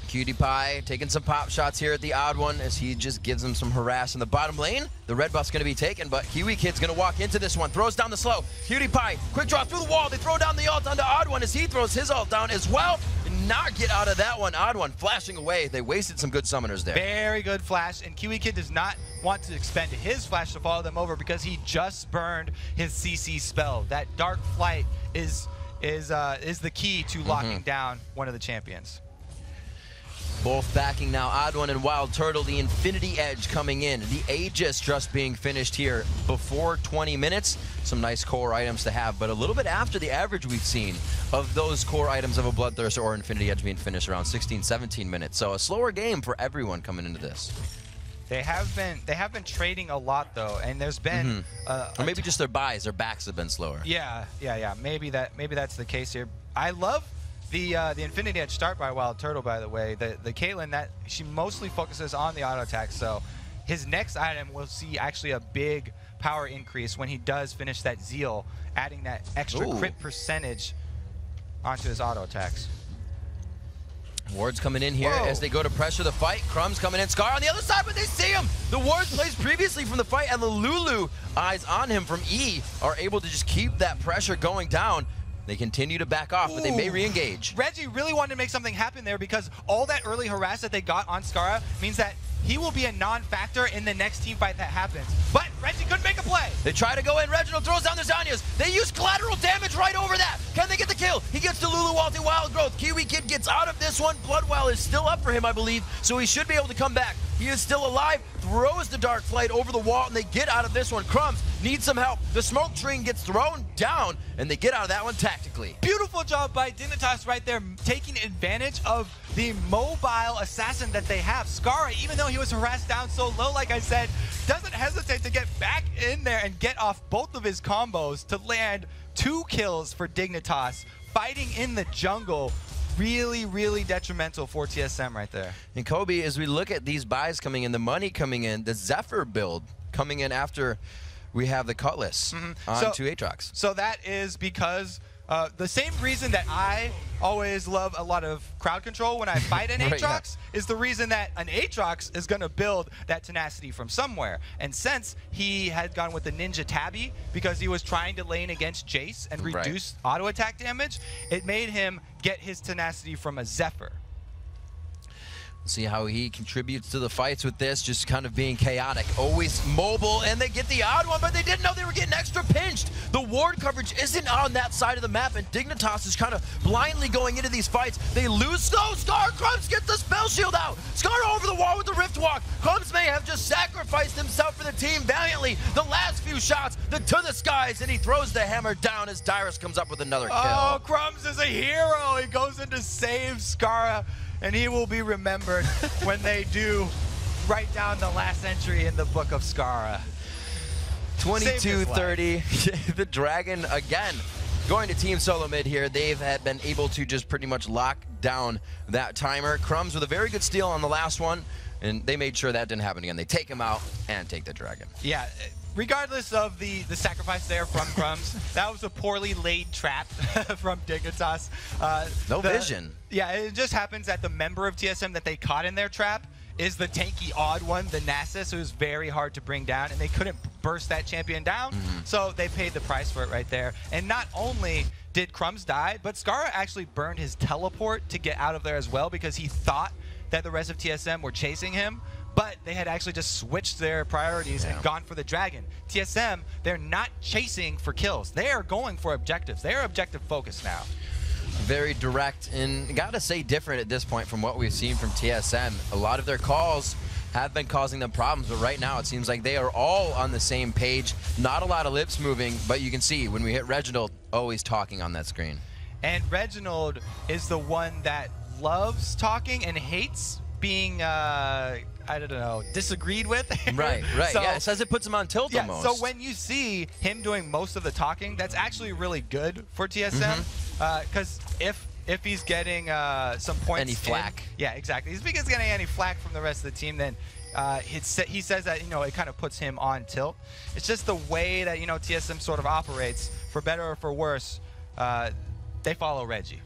A: Cutie Pie taking some pop shots here at the odd one as he just gives them some harass in the bottom lane. The red buff's going to be taken, but Kiwi Kid's going to walk into this one. Throws down the slow. Cutie Pie, quick draw through the wall. They throw down the ult onto Odd One as he throws his ult down as well. And not get out of that one. Odd One flashing away. They wasted some good summoners there.
B: Very good flash, and Kiwi Kid does not want to expend his flash to follow them over because he just burned his CC spell. That Dark Flight is the key to locking down one of the champions.
A: Both backing now, Odd One and Wild Turtle. The Infinity Edge coming in. The Aegis just being finished here before 20 minutes. Some nice core items to have, but a little bit after the average we've seen of those core items of a Bloodthirster or Infinity Edge being finished around 16, 17 minutes. So a slower game for everyone coming into this.
B: They have been trading a lot though, and there's been
A: or maybe just their buys, their backs have been slower.
B: Yeah. Maybe that's the case here. I love the Infinity Edge start by Wild Turtle, by the way. The Caitlyn, that she mostly focuses on the auto attack, so his next item will see actually a big power increase when he does finish that Zeal, adding that extra crit percentage onto his auto attacks.
A: Wards coming in here as they go to pressure the fight. Crumbs coming in. Scar on the other side, but they see him. The wards placed previously from the fight, and the Lulu eyes on him from E are able to just keep that pressure going down. They continue to back off, but they may re-engage.
B: Reggie really wanted to make something happen there because all that early harass that they got on Skara means that he will be a non-factor in the next team fight that happens. But Reggie couldn't make a play.
A: They try to go in. Reginald throws down the Zanyas. They use collateral damage right over that. Can they get the kill? He gets to Lulu Walty Wild Growth. Kiwi Kid gets out of this one. Bloodwell is still up for him, I believe, so he should be able to come back. He is still alive, throws the Dark Flight over the wall, and they get out of this one. Crumbs needs some help. The smoke train gets thrown down, and they get out of that one tactically.
B: Beautiful job by Dignitas right there, taking advantage of the mobile assassin that they have. Skara, even though he was harassed down so low, like I said, doesn't hesitate to get back in there and get off both of his combos to land 2 kills for Dignitas. Fighting in the jungle, really, really detrimental for TSM right there.
A: And Kobe, as we look at these buys coming in, the money coming in, the Zephyr build coming in after we have the Cutlass on 2 Aatrox.
B: So that is because the same reason that I always love a lot of crowd control when I fight an Aatrox is the reason that an Aatrox is going to build that tenacity from somewhere. And since he had gone with the Ninja Tabby because he was trying to lane against Jace and reduce auto attack damage, it made him get his tenacity from a Zephyr.
A: See how he contributes to the fights with this, just kind of being chaotic, always mobile, and they get the odd one, but they didn't know they were getting extra pinched. The ward coverage isn't on that side of the map, and Dignitas is kind of blindly going into these fights. They lose. Scar, Crumbs gets the spell shield out. Scar over the wall with the Rift Walk. Crumbs may have just sacrificed himself for the team valiantly. The last few shots, to the skies, and he throws the hammer down as Dyrus comes up with another kill.
B: Oh, Crumbs is a hero. He goes in to save Skara, and he will be remembered when they do write down the last entry in the book of Skara.
A: 22-30. The Dragon, again, going to team solo mid here. They've been able to just pretty much lock down that timer. Crumbs with a very good steal on the last one, and they made sure that didn't happen again. They take him out and take the Dragon.
B: Yeah. Regardless of the sacrifice there from Crumbs, that was a poorly laid trap from Dignitas.
A: No vision.
B: Yeah, it just happens that the member of TSM that they caught in their trap is the tanky odd one, the Nasus, who's very hard to bring down, and they couldn't burst that champion down, so they paid the price for it right there. And not only did Crumbs die, but Skara actually burned his teleport to get out of there as well because he thought that the rest of TSM were chasing him, but they had actually just switched their priorities and gone for the Dragon. TSM, they're not chasing for kills. They are going for objectives. They are objective focused now.
A: Very direct, and gotta say different at this point from what we've seen from TSM. A lot of their calls have been causing them problems, but right now it seems like they are all on the same page. Not a lot of lips moving, but you can see when we hit Reginald, always talking on that screen.
B: And Reginald is the one that loves talking and hates being I don't know, disagreed with.
A: Right. So, yeah, it says it puts him on tilt almost.
B: So when you see him doing most of the talking, that's actually really good for TSM. Because if he's getting some points,
A: any flack,
B: yeah, exactly. If he's getting any flack from the rest of the team, then he says that it kind of puts him on tilt. It's just the way that TSM sort of operates, for better or for worse. They follow Reggie.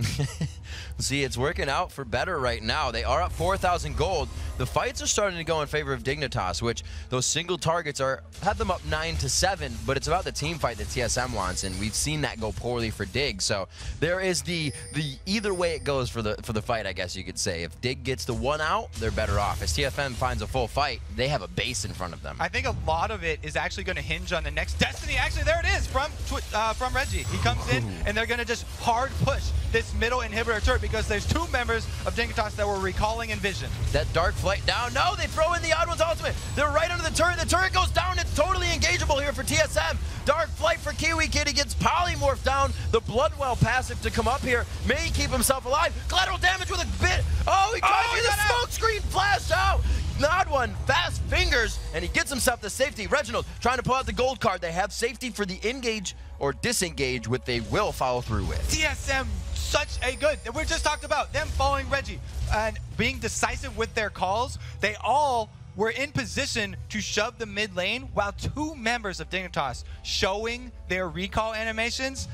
A: See, it's working out for better right now. They are up 4,000 gold. The fights are starting to go in favor of Dignitas, which those single targets have them up 9-7, but it's about the team fight that TSM wants, and we've seen that go poorly for Dig. So there is the either way it goes for the fight, I guess you could say. If Dig gets the one out, they're better off. As TFM finds a full fight, they have a base in front of them.
B: I think a lot of it is actually going to hinge on the next Destiny. Actually, there it is from Reggie. He comes in, and they're going to just hard push this middle inhibitor turret because there's 2 members of Dignitas that were recalling Envision.
A: That Dark Flight down. No, they throw in the Odd One's ultimate. They're right under the turret. The turret goes down. It's totally engageable here for TSM. Dark Flight for Kiwi Kid. He gets polymorphed down. The Bloodwell passive to come up here. May he keep himself alive. Collateral damage with a bit. Oh, he tries to get the smoke screen flash out. Odd One, fast fingers, and he gets himself the safety. Reginald trying to pull out the gold card. They have safety for the engage or disengage, which they will follow through with.
B: TSM, such a good. We just talked about them following Reggie and being decisive with their calls. They all were in position to shove the mid lane while 2 members of Dignitas showing their recall animations.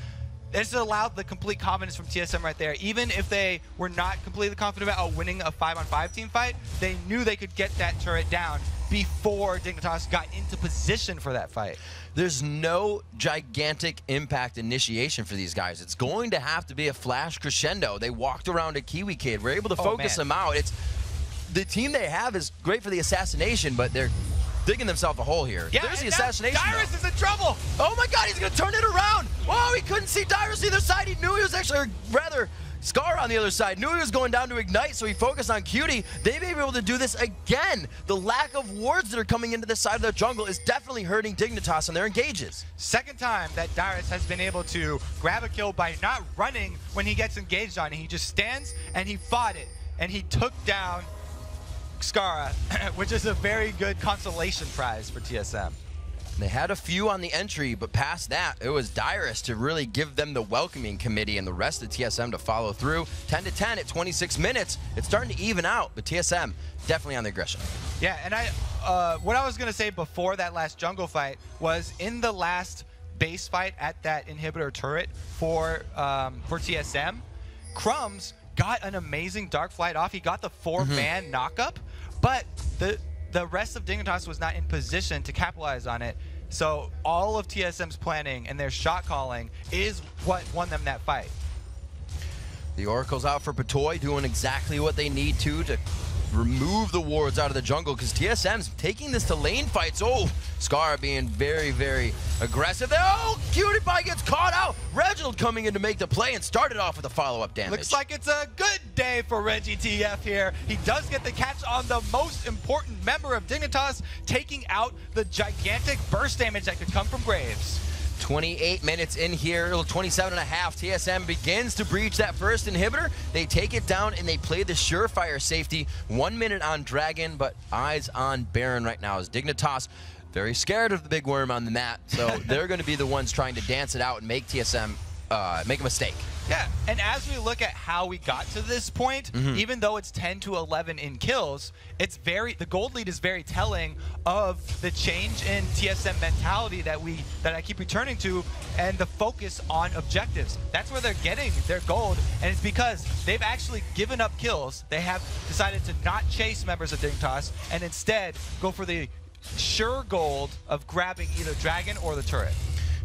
B: This allowed the complete confidence from TSM right there. Even if they were not completely confident about winning a 5-on-5 team fight, they knew they could get that turret down before Dignitas got into position for that fight.
A: There's no gigantic impact initiation for these guys. It's going to have to be a flash crescendo. They walked around a Kiwi Kid. We're able to focus them out. It's the team they have is great for the assassination, but they're digging themselves a hole here.
B: Yeah,
A: there's the assassination.
B: Dyrus is in trouble.
A: Oh my God, he's gonna turn it around. Oh, he couldn't see Dyrus either side. He knew he was actually, or rather, Scar on the other side. Knew he was going down to Ignite, so he focused on Cutie. They may be able to do this again. The lack of wards that are coming into this side of the jungle is definitely hurting Dignitas on their engages.
B: Second time that Dyrus has been able to grab a kill by not running when he gets engaged on it. He just stands and he fought it, and he took down Skara, which is a very good consolation prize for TSM.
A: They had a few on the entry, but past that, it was Dyrus to really give them the welcoming committee and the rest of TSM to follow through. 10-10 at 26 minutes. It's starting to even out, but TSM definitely on the aggression.
B: Yeah, and what I was going to say before that last jungle fight was in the last base fight at that inhibitor turret for TSM, Crumbs got an amazing Dark Flight off. He got the 4-man knockup, but the rest of Dignitas was not in position to capitalize on it. So all of TSM's planning and their shot calling is what won them that fight.
A: The Oracle's out for Patoy, doing exactly what they need to remove the wards out of the jungle, because TSM's taking this to lane fights. Oh, Scar being very, very aggressive. Oh, Cutie Pie gets caught out. Reginald coming in to make the play and started off with a follow-up damage.
B: Looks like it's a good day for Reggie TF here. He does get the catch on the most important member of Dignitas, taking out the gigantic burst damage that could come from Graves.
A: 28 minutes in here, 27 and a half. TSM begins to breach that first inhibitor. They take it down and they play the surefire safety. 1 minute on Dragon, but eyes on Baron right now as Dignitas very scared of the big worm on the mat. So they're going to be the ones trying to dance it out and make TSM make a mistake.
B: Yeah, and as we look at how we got to this point, even though it's 10-11 in kills, it's the gold lead is very telling of the change in TSM mentality that I keep returning to, and the focus on objectives. That's where they're getting their gold, and it's because they've actually given up kills. They have decided to not chase members of Dignitas and instead go for the sure gold of grabbing either Dragon or the turret.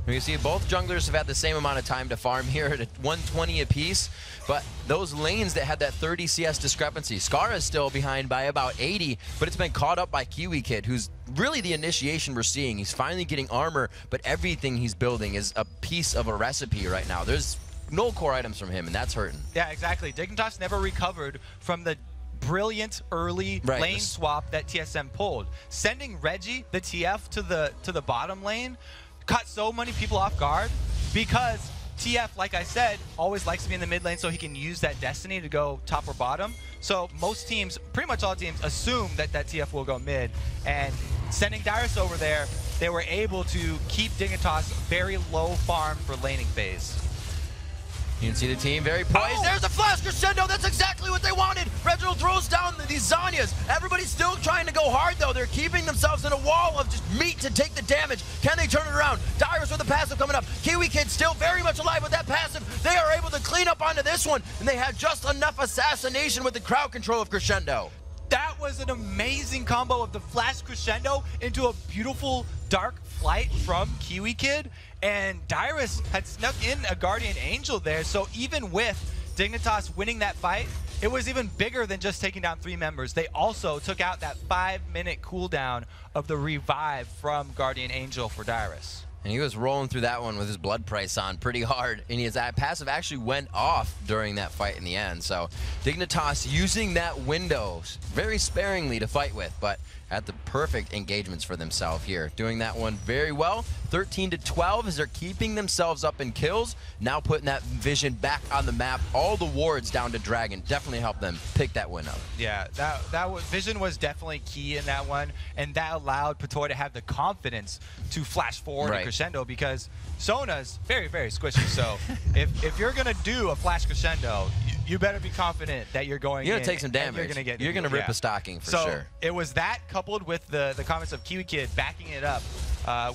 A: You can see both junglers have had the same amount of time to farm here at 120 apiece, but those lanes that had that 30 CS discrepancy, Scar is still behind by about 80, but it's been caught up by Kiwi Kid, who's really the initiation we're seeing. He's finally getting armor, but everything he's building is a piece of a recipe right now. There's no core items from him, and that's hurting.
B: Yeah, exactly. Dignitas never recovered from the brilliant early lane swap that TSM pulled. Sending Reggie, the TF, to the bottom lane caught so many people off guard, because TF, like I said, always likes to be in the mid lane so he can use that destiny to go top or bottom. So most teams, pretty much all teams, assume that TF will go mid, and sending Dyrus over there, they were able to keep Dignitas very low farm for laning phase.
A: You can see the team very poised. There's a flash crescendo. That's exactly what they wanted. Reginald throws down these Zanyas. Everybody's still trying to go hard, though. They're keeping themselves in a wall of just meat to take the damage. Can they turn it around? Dyrus with the passive coming up. Kiwi Kid still very much alive with that passive. They are able to clean up onto this one, and they had just enough assassination with the crowd control of Crescendo.
B: That was an amazing combo of the flash crescendo into a beautiful dark flight from Kiwi Kid, and Dyrus had snuck in a Guardian Angel there, so even with Dignitas winning that fight, it was even bigger than just taking down 3 members. They also took out that 5-minute cooldown of the revive from Guardian Angel for Dyrus.
A: And he was rolling through that one with his blood price on pretty hard. And his passive actually went off during that fight in the end. So Dignitas using that window very sparingly to fight with, but had the perfect engagements for themselves here. Doing that one very well. 13-12 as they're keeping themselves up in kills. Now putting that vision back on the map. All the wards down to Dragon definitely helped them pick that win up.
B: Yeah, vision was definitely key in that one, and that allowed Patoy to have the confidence to flash forward and crescendo, because Sona's very, very squishy. So if you're gonna do a flash crescendo, you better be confident that you're going.
A: You're gonna take some damage.
B: You're
A: gonna rip a stocking for
B: so
A: sure.
B: It was that coupled with the comments of Kiwi Kid backing it up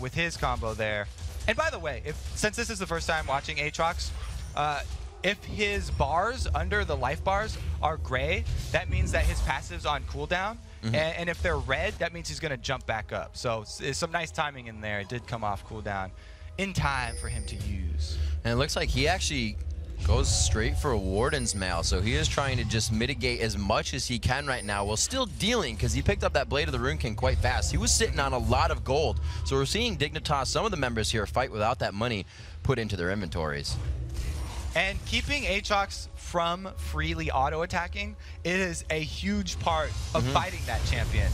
B: with his combo there. And by the way, since this is the first time watching Aatrox, if his bars under the life bars are gray, that means that his passive's on cooldown. And if they're red, that means he's going to jump back up. So it's some nice timing in there. It did come off cooldown in time for him to use.
A: And it looks like he actually goes straight for a Warden's Mail. So he is trying to just mitigate as much as he can right now while still dealing, because he picked up that Blade of the Rune King quite fast. He was sitting on a lot of gold. So we're seeing Dignitas, some of the members here, fight without that money put into their inventories.
B: And keeping Aatrox from freely auto-attacking is a huge part of fighting that champion.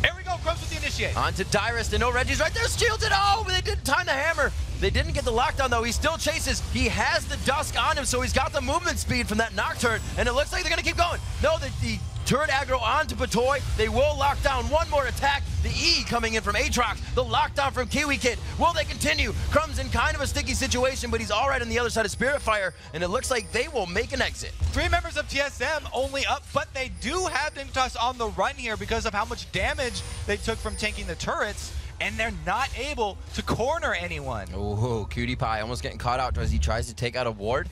B: Here we go, Crumbs with the initiate.
A: On to Dyrus, and no, Reggie's right there, shielded. Oh, but they didn't time the hammer. They didn't get the lockdown, though. He still chases. He has the Dusk on him, so he's got the movement speed from that Nocturne, and it looks like they're going to keep going. No, the turret aggro onto Patoy. They will lock down one more attack. The E coming in from Aatrox. The lockdown from Kiwi Kid. Will they continue? Crumbs in kind of a sticky situation, but he's all right on the other side of Spirit Fire, and it looks like they will make an exit.
B: 3 members of TSM only up, but they do have Dignitas on the run here because of how much damage they took from tanking the turrets, and they're not able to corner anyone.
A: Oh, Cutie Pie almost getting caught out as he tries to take out a ward.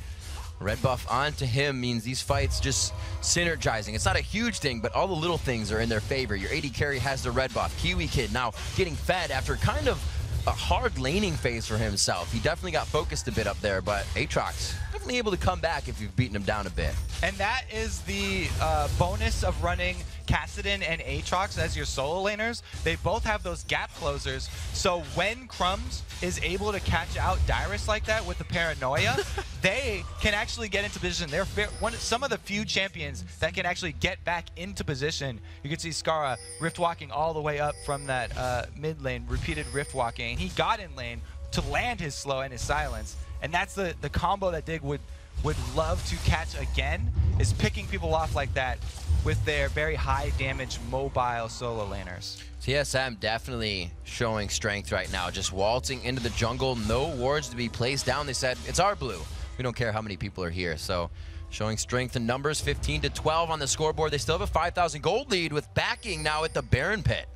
A: Red buff onto him means these fights just synergizing. It's not a huge thing, but all the little things are in their favor. Your AD carry has the red buff. Kiwi Kid now getting fed after kind of a hard laning phase for himself. He definitely got focused a bit up there, but Aatrox definitely able to come back if you've beaten him down a bit.
B: And that is the bonus of running Kassadin and Aatrox as your solo laners. They both have those gap closers, so when Crumbs is able to catch out Dyrus like that with the paranoia, they can actually get into position. They're some of the few champions that can actually get back into position. You can see Skara rift walking all the way up from that mid lane, repeated rift walking, and he got in lane to land his slow and his silence. And that's the combo that Dig would love to catch again, is picking people off like that with their very high damage mobile solo laners.
A: TSM definitely showing strength right now, just waltzing into the jungle, no wards to be placed down. They said, it's our blue. We don't care how many people are here. So showing strength in numbers, 15-12 on the scoreboard. They still have a 5,000 gold lead with backing now at the Baron pit.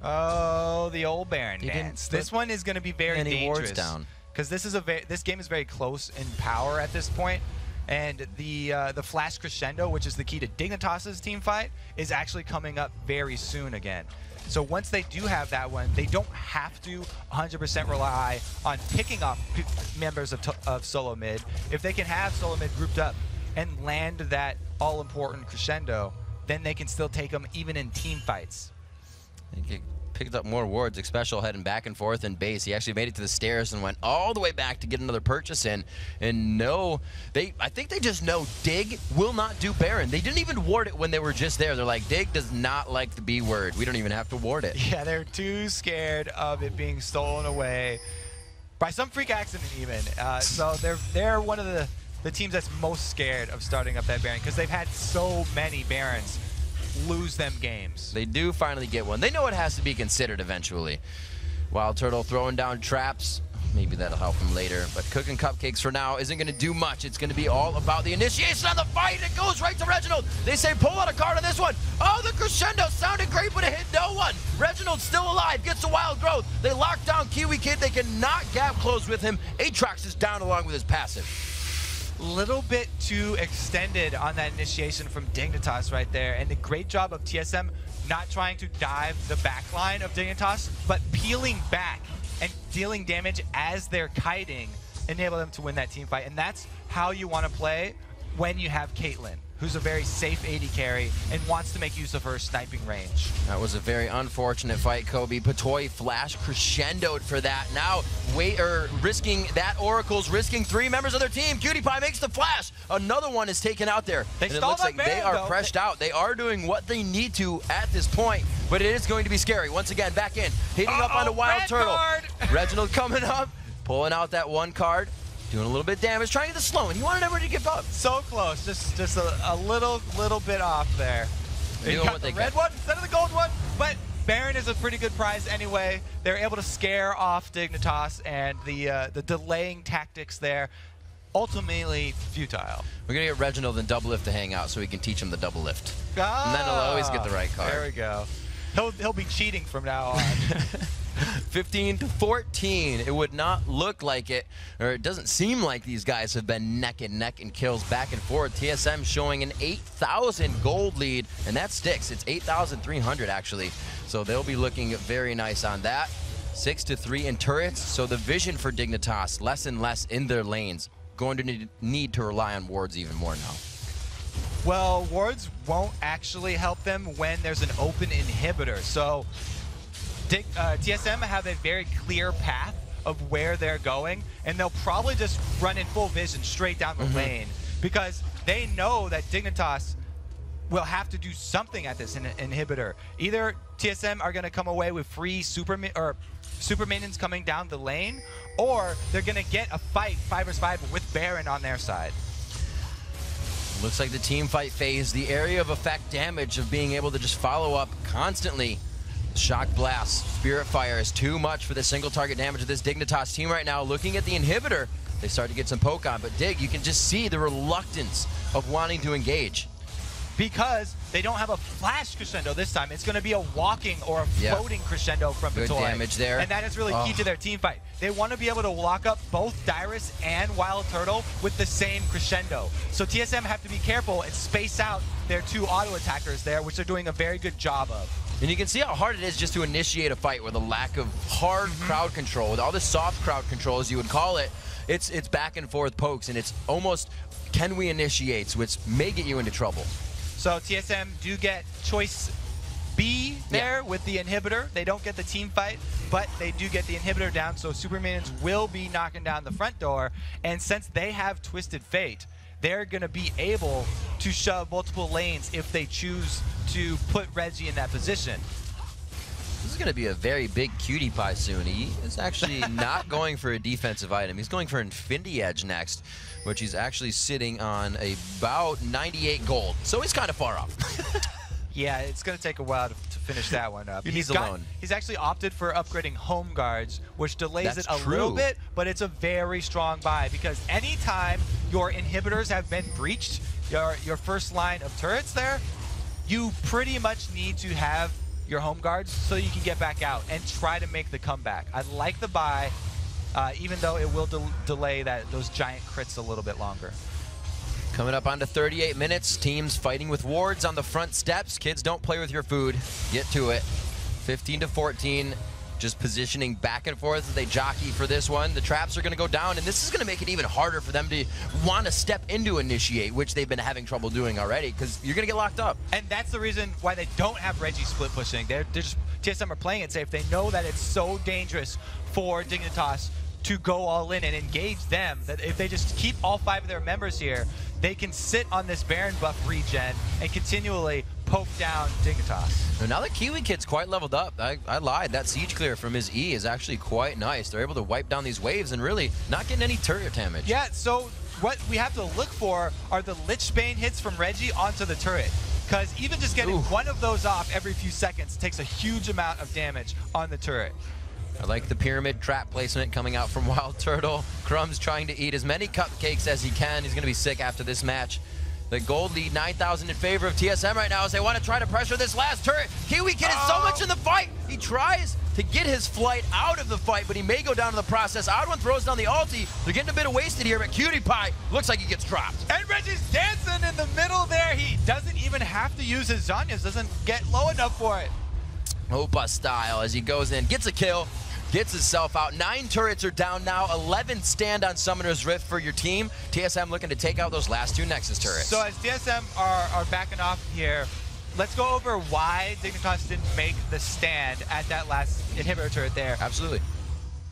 B: Oh, the old Baron dance. This one is going to be very dangerous.
A: Down.
B: Because this game is very close in power at this point, and the flash crescendo, which is the key to Dignitas' team fight, is actually coming up very soon again. So once they do have that one, they don't have to 100% rely on picking off members of solo mid. If they can have solo mid grouped up and land that all-important crescendo, then they can still take them even in team fights.
A: He picked up more wards. Xpecial heading back and forth in base. He actually made it to the stairs and went all the way back to get another purchase in. And no, I think they just know Dig will not do Baron. They didn't even ward it when they were just there. They're like, Dig does not like the B word. We don't even have to ward it.
B: Yeah, they're too scared of it being stolen away by some freak accident even. So they're one of the teams that's most scared of starting up that Baron, because they've had so many Barons lose them games.
A: They do finally get one. They know it has to be considered eventually. Wild Turtle throwing down traps. Maybe that'll help him later. But cooking cupcakes for now isn't going to do much. It's going to be all about the initiation on the fight. It goes right to Reginald. They say pull out a card on this one. Oh, the crescendo sounded great, but it hit no one. Reginald's still alive. Gets the wild growth. They lock down Kiwi Kid. They cannot gap close with him. Aatrox is down along with his passive.
B: Little bit too extended on that initiation from Dignitas right there, and a great job of TSM not trying to dive the backline of Dignitas, but peeling back and dealing damage as they're kiting, enable them to win that team fight. And that's how you want to play when you have Caitlyn, who's a very safe AD carry and wants to make use of her sniping range.
A: That was a very unfortunate fight, Kobe. Patoy flash crescendoed for that. Now, risking that Oracle's risking 3 members of their team. Cutie Pie makes the flash. Another one is taken out there.
B: They
A: and it looks like they are pressed out. They are doing what they need to at this point, but it is going to be scary. Once again, back in, hitting up on a Wild Turtle. Reginald coming up, pulling out that one card. Doing a little bit of damage, trying to get the slow, and he wanted everybody to give up.
B: So close, just a little bit off there. He got the red one instead of the gold one, but Baron is a pretty good prize anyway. They're able to scare off Dignitas, and the delaying tactics there ultimately futile.
A: We're going to get Reginald and Double Lift to hang out so we can teach him the double lift.
B: Ah,
A: And then he'll always get the right card.
B: There we go. He'll be cheating from now on.
A: 15-14. It would not look like it, or it doesn't seem like these guys have been neck and neck in kills back and forth. TSM showing an 8,000 gold lead, and that sticks. It's 8,300 actually. So they'll be looking very nice on that. 6-3 in turrets. So the vision for Dignitas less and less in their lanes. Going to need to rely on wards even more now.
B: Well, wards won't actually help them when there's an open inhibitor. So TSM have a very clear path of where they're going, and they'll probably just run in full vision straight down the lane because they know that Dignitas will have to do something at this inhibitor. Either TSM are going to come away with free super minions coming down the lane, or they're going to get a fight 5 vs 5 with Baron on their side.
A: Looks like the team fight phase, the area of effect damage of being able to just follow up constantly. Shock Blast, Spirit Fire is too much for the single target damage of this Dignitas team right now. Looking at the inhibitor, they start to get some poke on, but Dig, you can just see the reluctance of wanting to engage.
B: Because they don't have a flash crescendo this time. It's going to be a walking or a floating crescendo from the
A: Good
B: toy.
A: damage there.
B: And that is really key to their team fight. They want to be able to lock up both Dyrus and Wild Turtle with the same crescendo. So TSM have to be careful and space out their two auto attackers there, which they're doing a very good job of.
A: And you can see how hard it is just to initiate a fight with a lack of hard crowd control, with all the soft crowd control, as you would call it. It's back and forth pokes, and it's almost can we initiates, which may get you into trouble.
B: So TSM do get choice B there with the inhibitor. They don't get the team fight, but they do get the inhibitor down, so Super Minions will be knocking down the front door. And since they have Twisted Fate, they're going to be able to shove multiple lanes if they choose to put Reggie in that position.
A: This is going to be a very big cutie pie soon. He is actually not going for a defensive item. He's going for Infinity Edge next, which he's actually sitting on about 98 gold. So he's kind of far off.
B: Yeah, it's going to take a while to finish that one up.
A: He's alone.
B: He's actually opted for upgrading Home Guards, which delays it a little bit, but it's a very strong buy because anytime your inhibitors have been breached, your first line of turrets there, you pretty much need to have your Home Guards so you can get back out and try to make the comeback. I like the buy, even though it will delay those giant crits a little bit longer.
A: Coming up onto 38 minutes, teams fighting with wards on the front steps. Kids, don't play with your food. Get to it. 15-14, just positioning back and forth as they jockey for this one. The traps are going to go down, and this is going to make it even harder for them to want to step into initiate, which they've been having trouble doing already, because you're going to get locked up.
B: And that's the reason why they don't have Reggie split pushing. They're just, TSM are playing it safe. They know that it's so dangerous for Dignitas to go all in and engage them, that if they just keep all 5 of their members here, they can sit on this Baron buff regen and continually poke down Dignitas.
A: Now that Kiwi Kid's quite leveled up, I lied. That siege clear from his E is actually quite nice. They're able to wipe down these waves and really not getting any turret damage.
B: Yeah, so what we have to look for are the Lichbane hits from Reggie onto the turret. Because even just getting one of those off every few seconds takes a huge amount of damage on the turret.
A: I like the pyramid trap placement coming out from Wild Turtle. Crumb's trying to eat as many cupcakes as he can. He's going to be sick after this match. The gold lead, 9,000 in favor of TSM right now as they want to try to pressure this last turret. Kiwi Kid is so much in the fight. He tries to get his flight out of the fight, but he may go down in the process. Odd One throws down the ulti. They're getting a bit of wasted here, but Cutie Pie looks like he gets dropped.
B: And Reggie's dancing in the middle there. He doesn't even have to use his Zhonya's, doesn't get low enough for it.
A: Opa style as he goes in, gets a kill. Gets himself out. 9 turrets are down now. 11 stand on Summoner's Rift for your team. TSM looking to take out those last 2 Nexus turrets.
B: So as TSM are backing off here, let's go over why Dignitas didn't make the stand at that last inhibitor turret there.
A: Absolutely.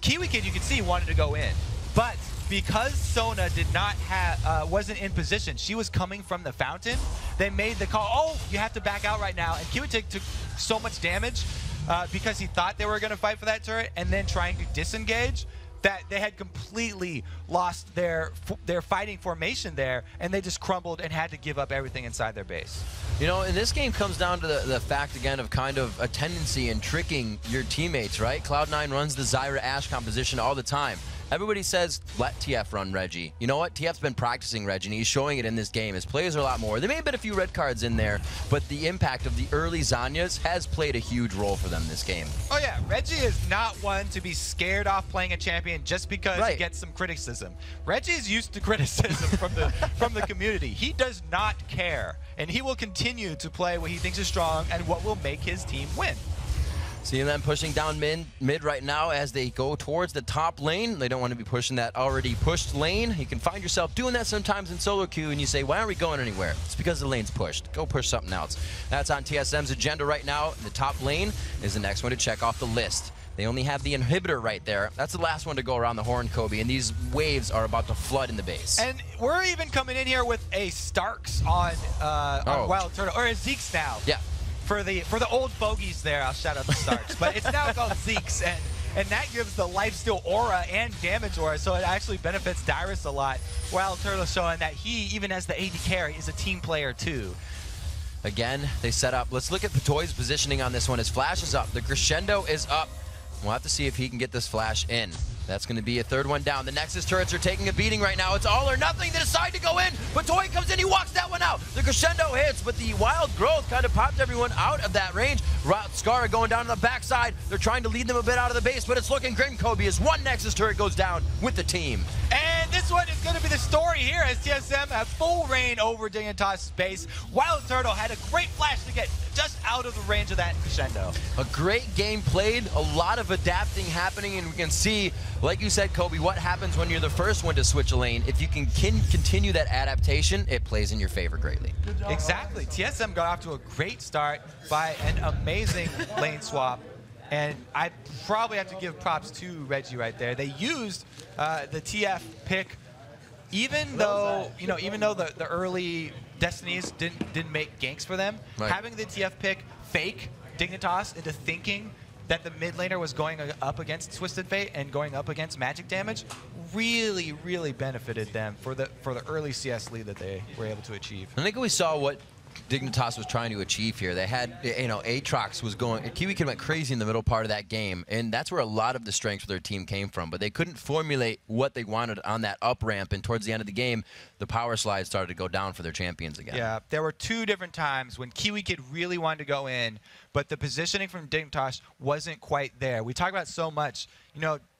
B: Kiwi Kid, you can see, wanted to go in. But because Sona did not have, wasn't in position, she was coming from the fountain, they made the call, oh, you have to back out right now. And Kiwi Kid took so much damage because he thought they were going to fight for that turret and then trying to disengage, that they had completely lost their fighting formation there, and they just crumbled and had to give up everything inside their base.
A: You know, and this game comes down to the fact, again, of kind of a tendency in tricking your teammates, right? Cloud9 runs the Zyra Ashe composition all the time. Everybody says, let TF run Reggie. You know what? TF's been practicing Reggie, and he's showing it in this game. His plays are a lot more. There may have been a few red cards in there, but the impact of the early Zanyas has played a huge role for them this game.
B: Oh, yeah. Reggie is not one to be scared off playing a champion just because he gets some criticism. Reggie is used to criticism from the community. He does not care, and he will continue to play what he thinks is strong and what will make his team win.
A: Seeing them pushing down mid right now as they go towards the top lane. They don't want to be pushing that already pushed lane. You can find yourself doing that sometimes in solo queue, and you say, why aren't we going anywhere? It's because the lane's pushed. Go push something else. That's on TSM's agenda right now. The top lane is the next one to check off the list. They only have the inhibitor right there. That's the last one to go around the horn, Kobe, and these waves are about to flood in the base.
B: And we're even coming in here with a Starks on Wild Turtle, or a Zeke's now.
A: Yeah.
B: For the old fogies there, I'll shout out the Starks. But it's now called Zeke's, and that gives the lifesteal aura and damage aura, so it actually benefits Dyrus a lot. Wild Turtle showing that he, even as the AD carry, is a team player too.
A: Again, they set up. Let's look at Patoy's positioning on this one. His flash is up. The crescendo is up. We'll have to see if he can get this flash in. That's going to be a third one down. The Nexus turrets are taking a beating right now. It's all or nothing. They decide to go in. Patoy comes in. He walks that one out. The crescendo hits, but the wild growth kind of popped everyone out of that range. Scar going down to the backside. They're trying to lead them a bit out of the base, but it's looking grim, Kobe, as one Nexus turret goes down with the team.
B: And this one is going to be the story here as TSM have full reign over Dignitas' base. Wild Turtle had a great flash to get just out of the range of that crescendo.
A: A great game played, a lot of adapting happening, and we can see, like you said, Kobe, what happens when you're the first one to switch a lane. If you can continue that adaptation, it plays in your favor greatly.
B: Exactly. TSM got off to a great start by an amazing lane swap. And I probably have to give props to Reggie right there. They used the TF pick, even though the early Destinies didn't make ganks for them.
A: Right.
B: Having the TF pick fake Dignitas into thinking that the mid laner was going up against Twisted Fate and going up against magic damage really, really benefited them for the early CS lead that they were able to achieve.
A: I think we saw what Dignitas was trying to achieve here. They had, Aatrox was going, Kiwi Kid went crazy in the middle part of that game, and that's where a lot of the strength for their team came from, but they couldn't formulate what they wanted on that up ramp, and towards the end of the game, the power slide started to go down for their champions again.
B: Yeah, there were two different times when Kiwi Kid really wanted to go in, but the positioning from Dignitas wasn't quite there. We talk about so much,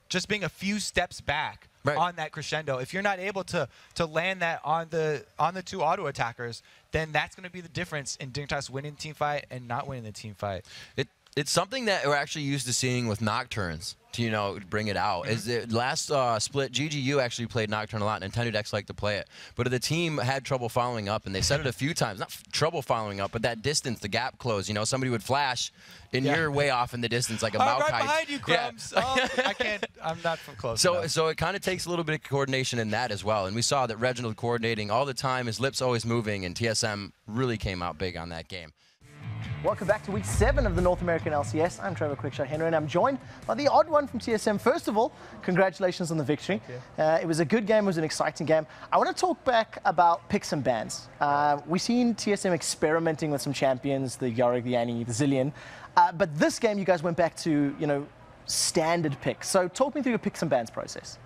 B: just being a few steps back on that crescendo. If you're not able to land that on the two auto attackers, then that's going to be the difference in Dignitas winning the team fight and not winning the team fight.
A: It's something that we're actually used to seeing with Nocturnes to, bring it out. Is the last split, GGU actually played Nocturne a lot, and Nintendo decks like to play it. But the team had trouble following up, and they said it a few times. Not trouble following up, but that distance, the gap close. Somebody would flash, and you're way off in the distance like a Maokai.
B: Right behind you, Crumbs. Yeah. Oh, I can't. I'm not from close enough.
A: So it kind of takes a little bit of coordination in that as well. And we saw that Reginald coordinating all the time, his lips always moving, and TSM really came out big on that game.
C: Welcome back to week 7 of the North American LCS. I'm Trevor Quickshot Henry, and I'm joined by the odd one from TSM. First of all, congratulations on the victory. It was a good game, it was an exciting game. I want to talk back about picks and bans. We've seen TSM experimenting with some champions, the Yorick, the Annie, the Zillion. But this game, you guys went back to, standard picks. So talk me through your picks and bans process.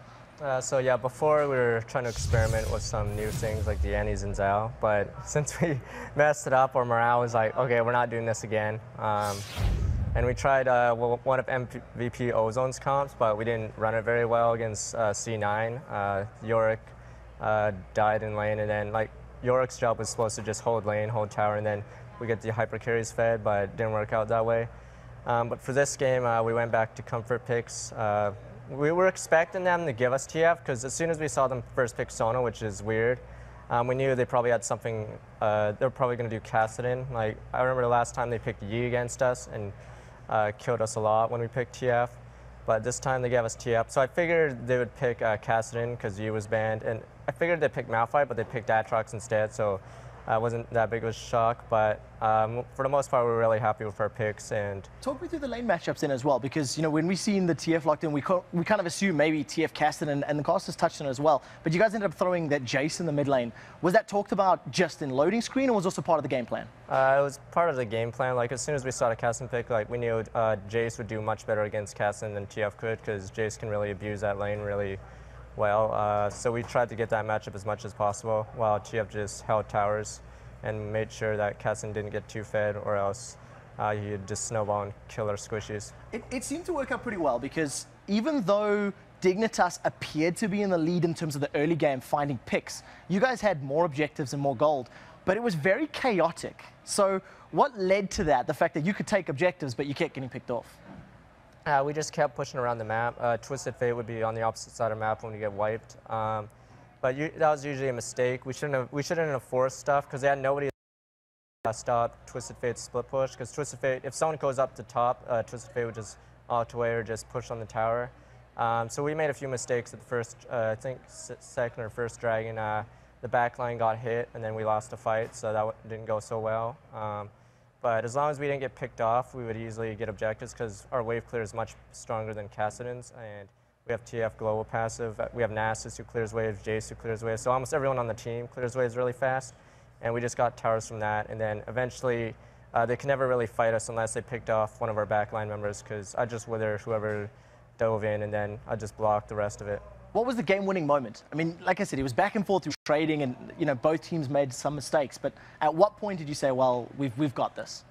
D: Before we were trying to experiment with some new things like the Annies and Zao, but since we messed it up, our morale was like, okay, we're not doing this again. And we tried one of MVP Ozone's comps, but we didn't run it very well against C9. Yorick died in lane, and then Yorick's job was supposed to just hold lane, hold tower, and then we get the hyper carries fed, but it didn't work out that way. But for this game, we went back to comfort picks. We were expecting them to give us TF, because as soon as we saw them first pick Sona, which is weird, we knew they probably had something, they were probably going to do Kassadin. I remember the last time they picked Yi against us and killed us a lot when we picked TF, but this time they gave us TF. So I figured they would pick Kassadin because Yi was banned, and I figured they'd pick Malphite, but they picked Aatrox instead, so wasn't that big of a shock, but for the most part, we're really happy with our picks. And
C: talk me through the lane matchups then as well, because when we seen the TF locked in, we kind of assume maybe TF casted and the casters touched on it as well. But you guys ended up throwing that Jace in the mid lane. Was that talked about just in loading screen, or was also part of the game plan?
D: It was part of the game plan. Like as soon as we saw the Cassin pick, like we knew Jace would do much better against Cassin than TF could, because Jace can really abuse that lane really well. So we tried to get that matchup as much as possible, while TF just held towers and made sure that Cassin didn't get too fed, or else he'd just snowball and kill our squishies.
C: It seemed to work out pretty well, because even though Dignitas appeared to be in the lead in terms of the early game finding picks, you guys had more objectives and more gold, but it was very chaotic. So what led to that, the fact that you could take objectives, but you kept getting picked off?
D: We just kept pushing around the map. Twisted Fate would be on the opposite side of the map when we get wiped. But that was usually a mistake. We shouldn't have forced stuff, because they had nobody to stop Twisted Fate's split push. Because Twisted Fate, if someone goes up the top, Twisted Fate would just opt away or just push on the tower. So we made a few mistakes at the first, I think second or first dragon. The back line got hit, and then we lost a fight, so that didn't go so well. But as long as we didn't get picked off, we would easily get objectives, because our wave clear is much stronger than Kassadin's, and we have TF global passive. We have Nasus who clears waves, Jace who clears waves. So almost everyone on the team clears waves really fast, and we just got towers from that. And then eventually, they can never really fight us unless they picked off one of our backline members, because I just wither whoever dove in, and then I just blocked the rest of it.
C: What was the game-winning moment? I mean, like I said, it was back and forth through trading, and both teams made some mistakes. But at what point did you say, well, we've got this?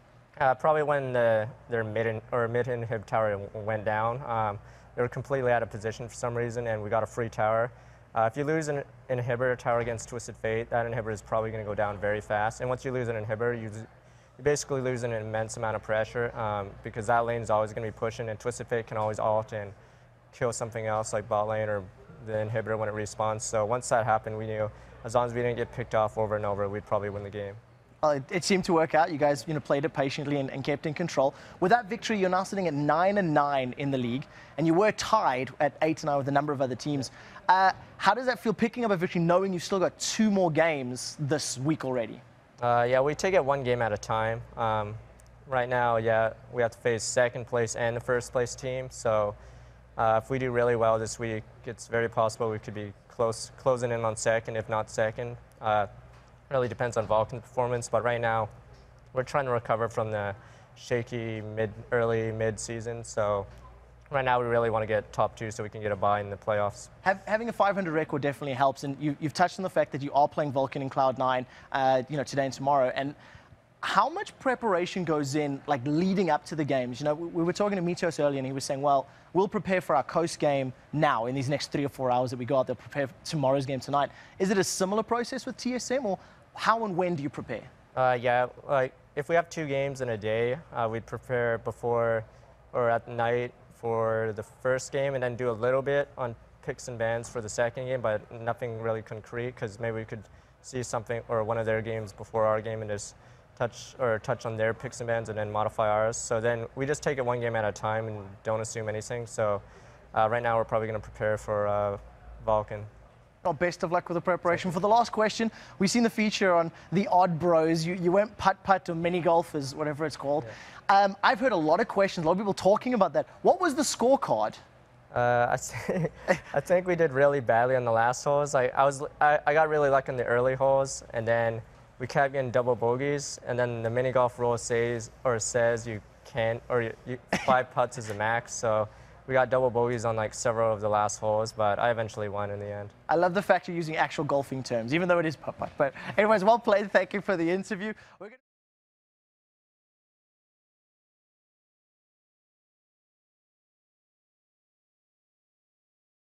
D: Probably when their mid-inhib tower went down. They were completely out of position for some reason, and we got a free tower. If you lose an inhibitor tower against Twisted Fate, that inhibitor is probably going to go down very fast. And once you lose an inhibitor, you basically lose an immense amount of pressure, because that lane is always going to be pushing, and Twisted Fate can always ult and kill something else like bot lane or the inhibitor when it respawns. So once that happened, we knew as long as we didn't get picked off over and over, we'd probably win the game.
C: Well, it seemed to work out. You guys played it patiently and kept in control. With that victory, you're now sitting at 9-9 in the league, and you were tied at 8-9 with a number of other teams. How does that feel, picking up a victory, knowing you've still got 2 more games this week already?
D: Yeah, we take it one game at a time. Right now, yeah, we have to face second place and the first place team. So if we do really well this week, it's very possible we could be closing in on second, if not second. Really depends on Vulcan performance, but right now we're trying to recover from the shaky early mid-season. So right now we really want to get top 2 so we can get a bye in the playoffs.
C: Having a 500 record definitely helps, and you've touched on the fact that you are playing Vulcan in Cloud9, today and tomorrow. And how much preparation goes in, like, leading up to the games? We were talking to Mitos earlier, and he was saying, well, we'll prepare for our coast game now in these next 3 or 4 hours that we go out there, prepare for tomorrow's game tonight. Is it a similar process with TSM, or how and when do you prepare?
D: Yeah, like if we have 2 games in a day, we'd prepare before or at night for the first game, and then do a little bit on picks and bans for the second game, but nothing really concrete, because maybe we could see something or one of their games before our game and just touch on their picks and bans and then modify ours. So then we just take it one game at a time and don't assume anything. So right now we're probably going to prepare for Vulcan.
C: Well, best of luck with the preparation. For the last question, we've seen the feature on the Odd Bros. You went putt-putt or mini golfers, whatever it's called. Yeah. I've heard a lot of questions, a lot of people talking about that. What was the scorecard?
D: I think we did really badly on the last holes. I got really lucky in the early holes, and then we kept getting double bogeys, and then the mini golf rule says you can't, or 5 putts is the max. So we got double bogeys on like several of the last holes, but I eventually won in the end.
C: I love the fact you're using actual golfing terms, even though it is putt-putt. But anyways, well played. Thank you for the interview.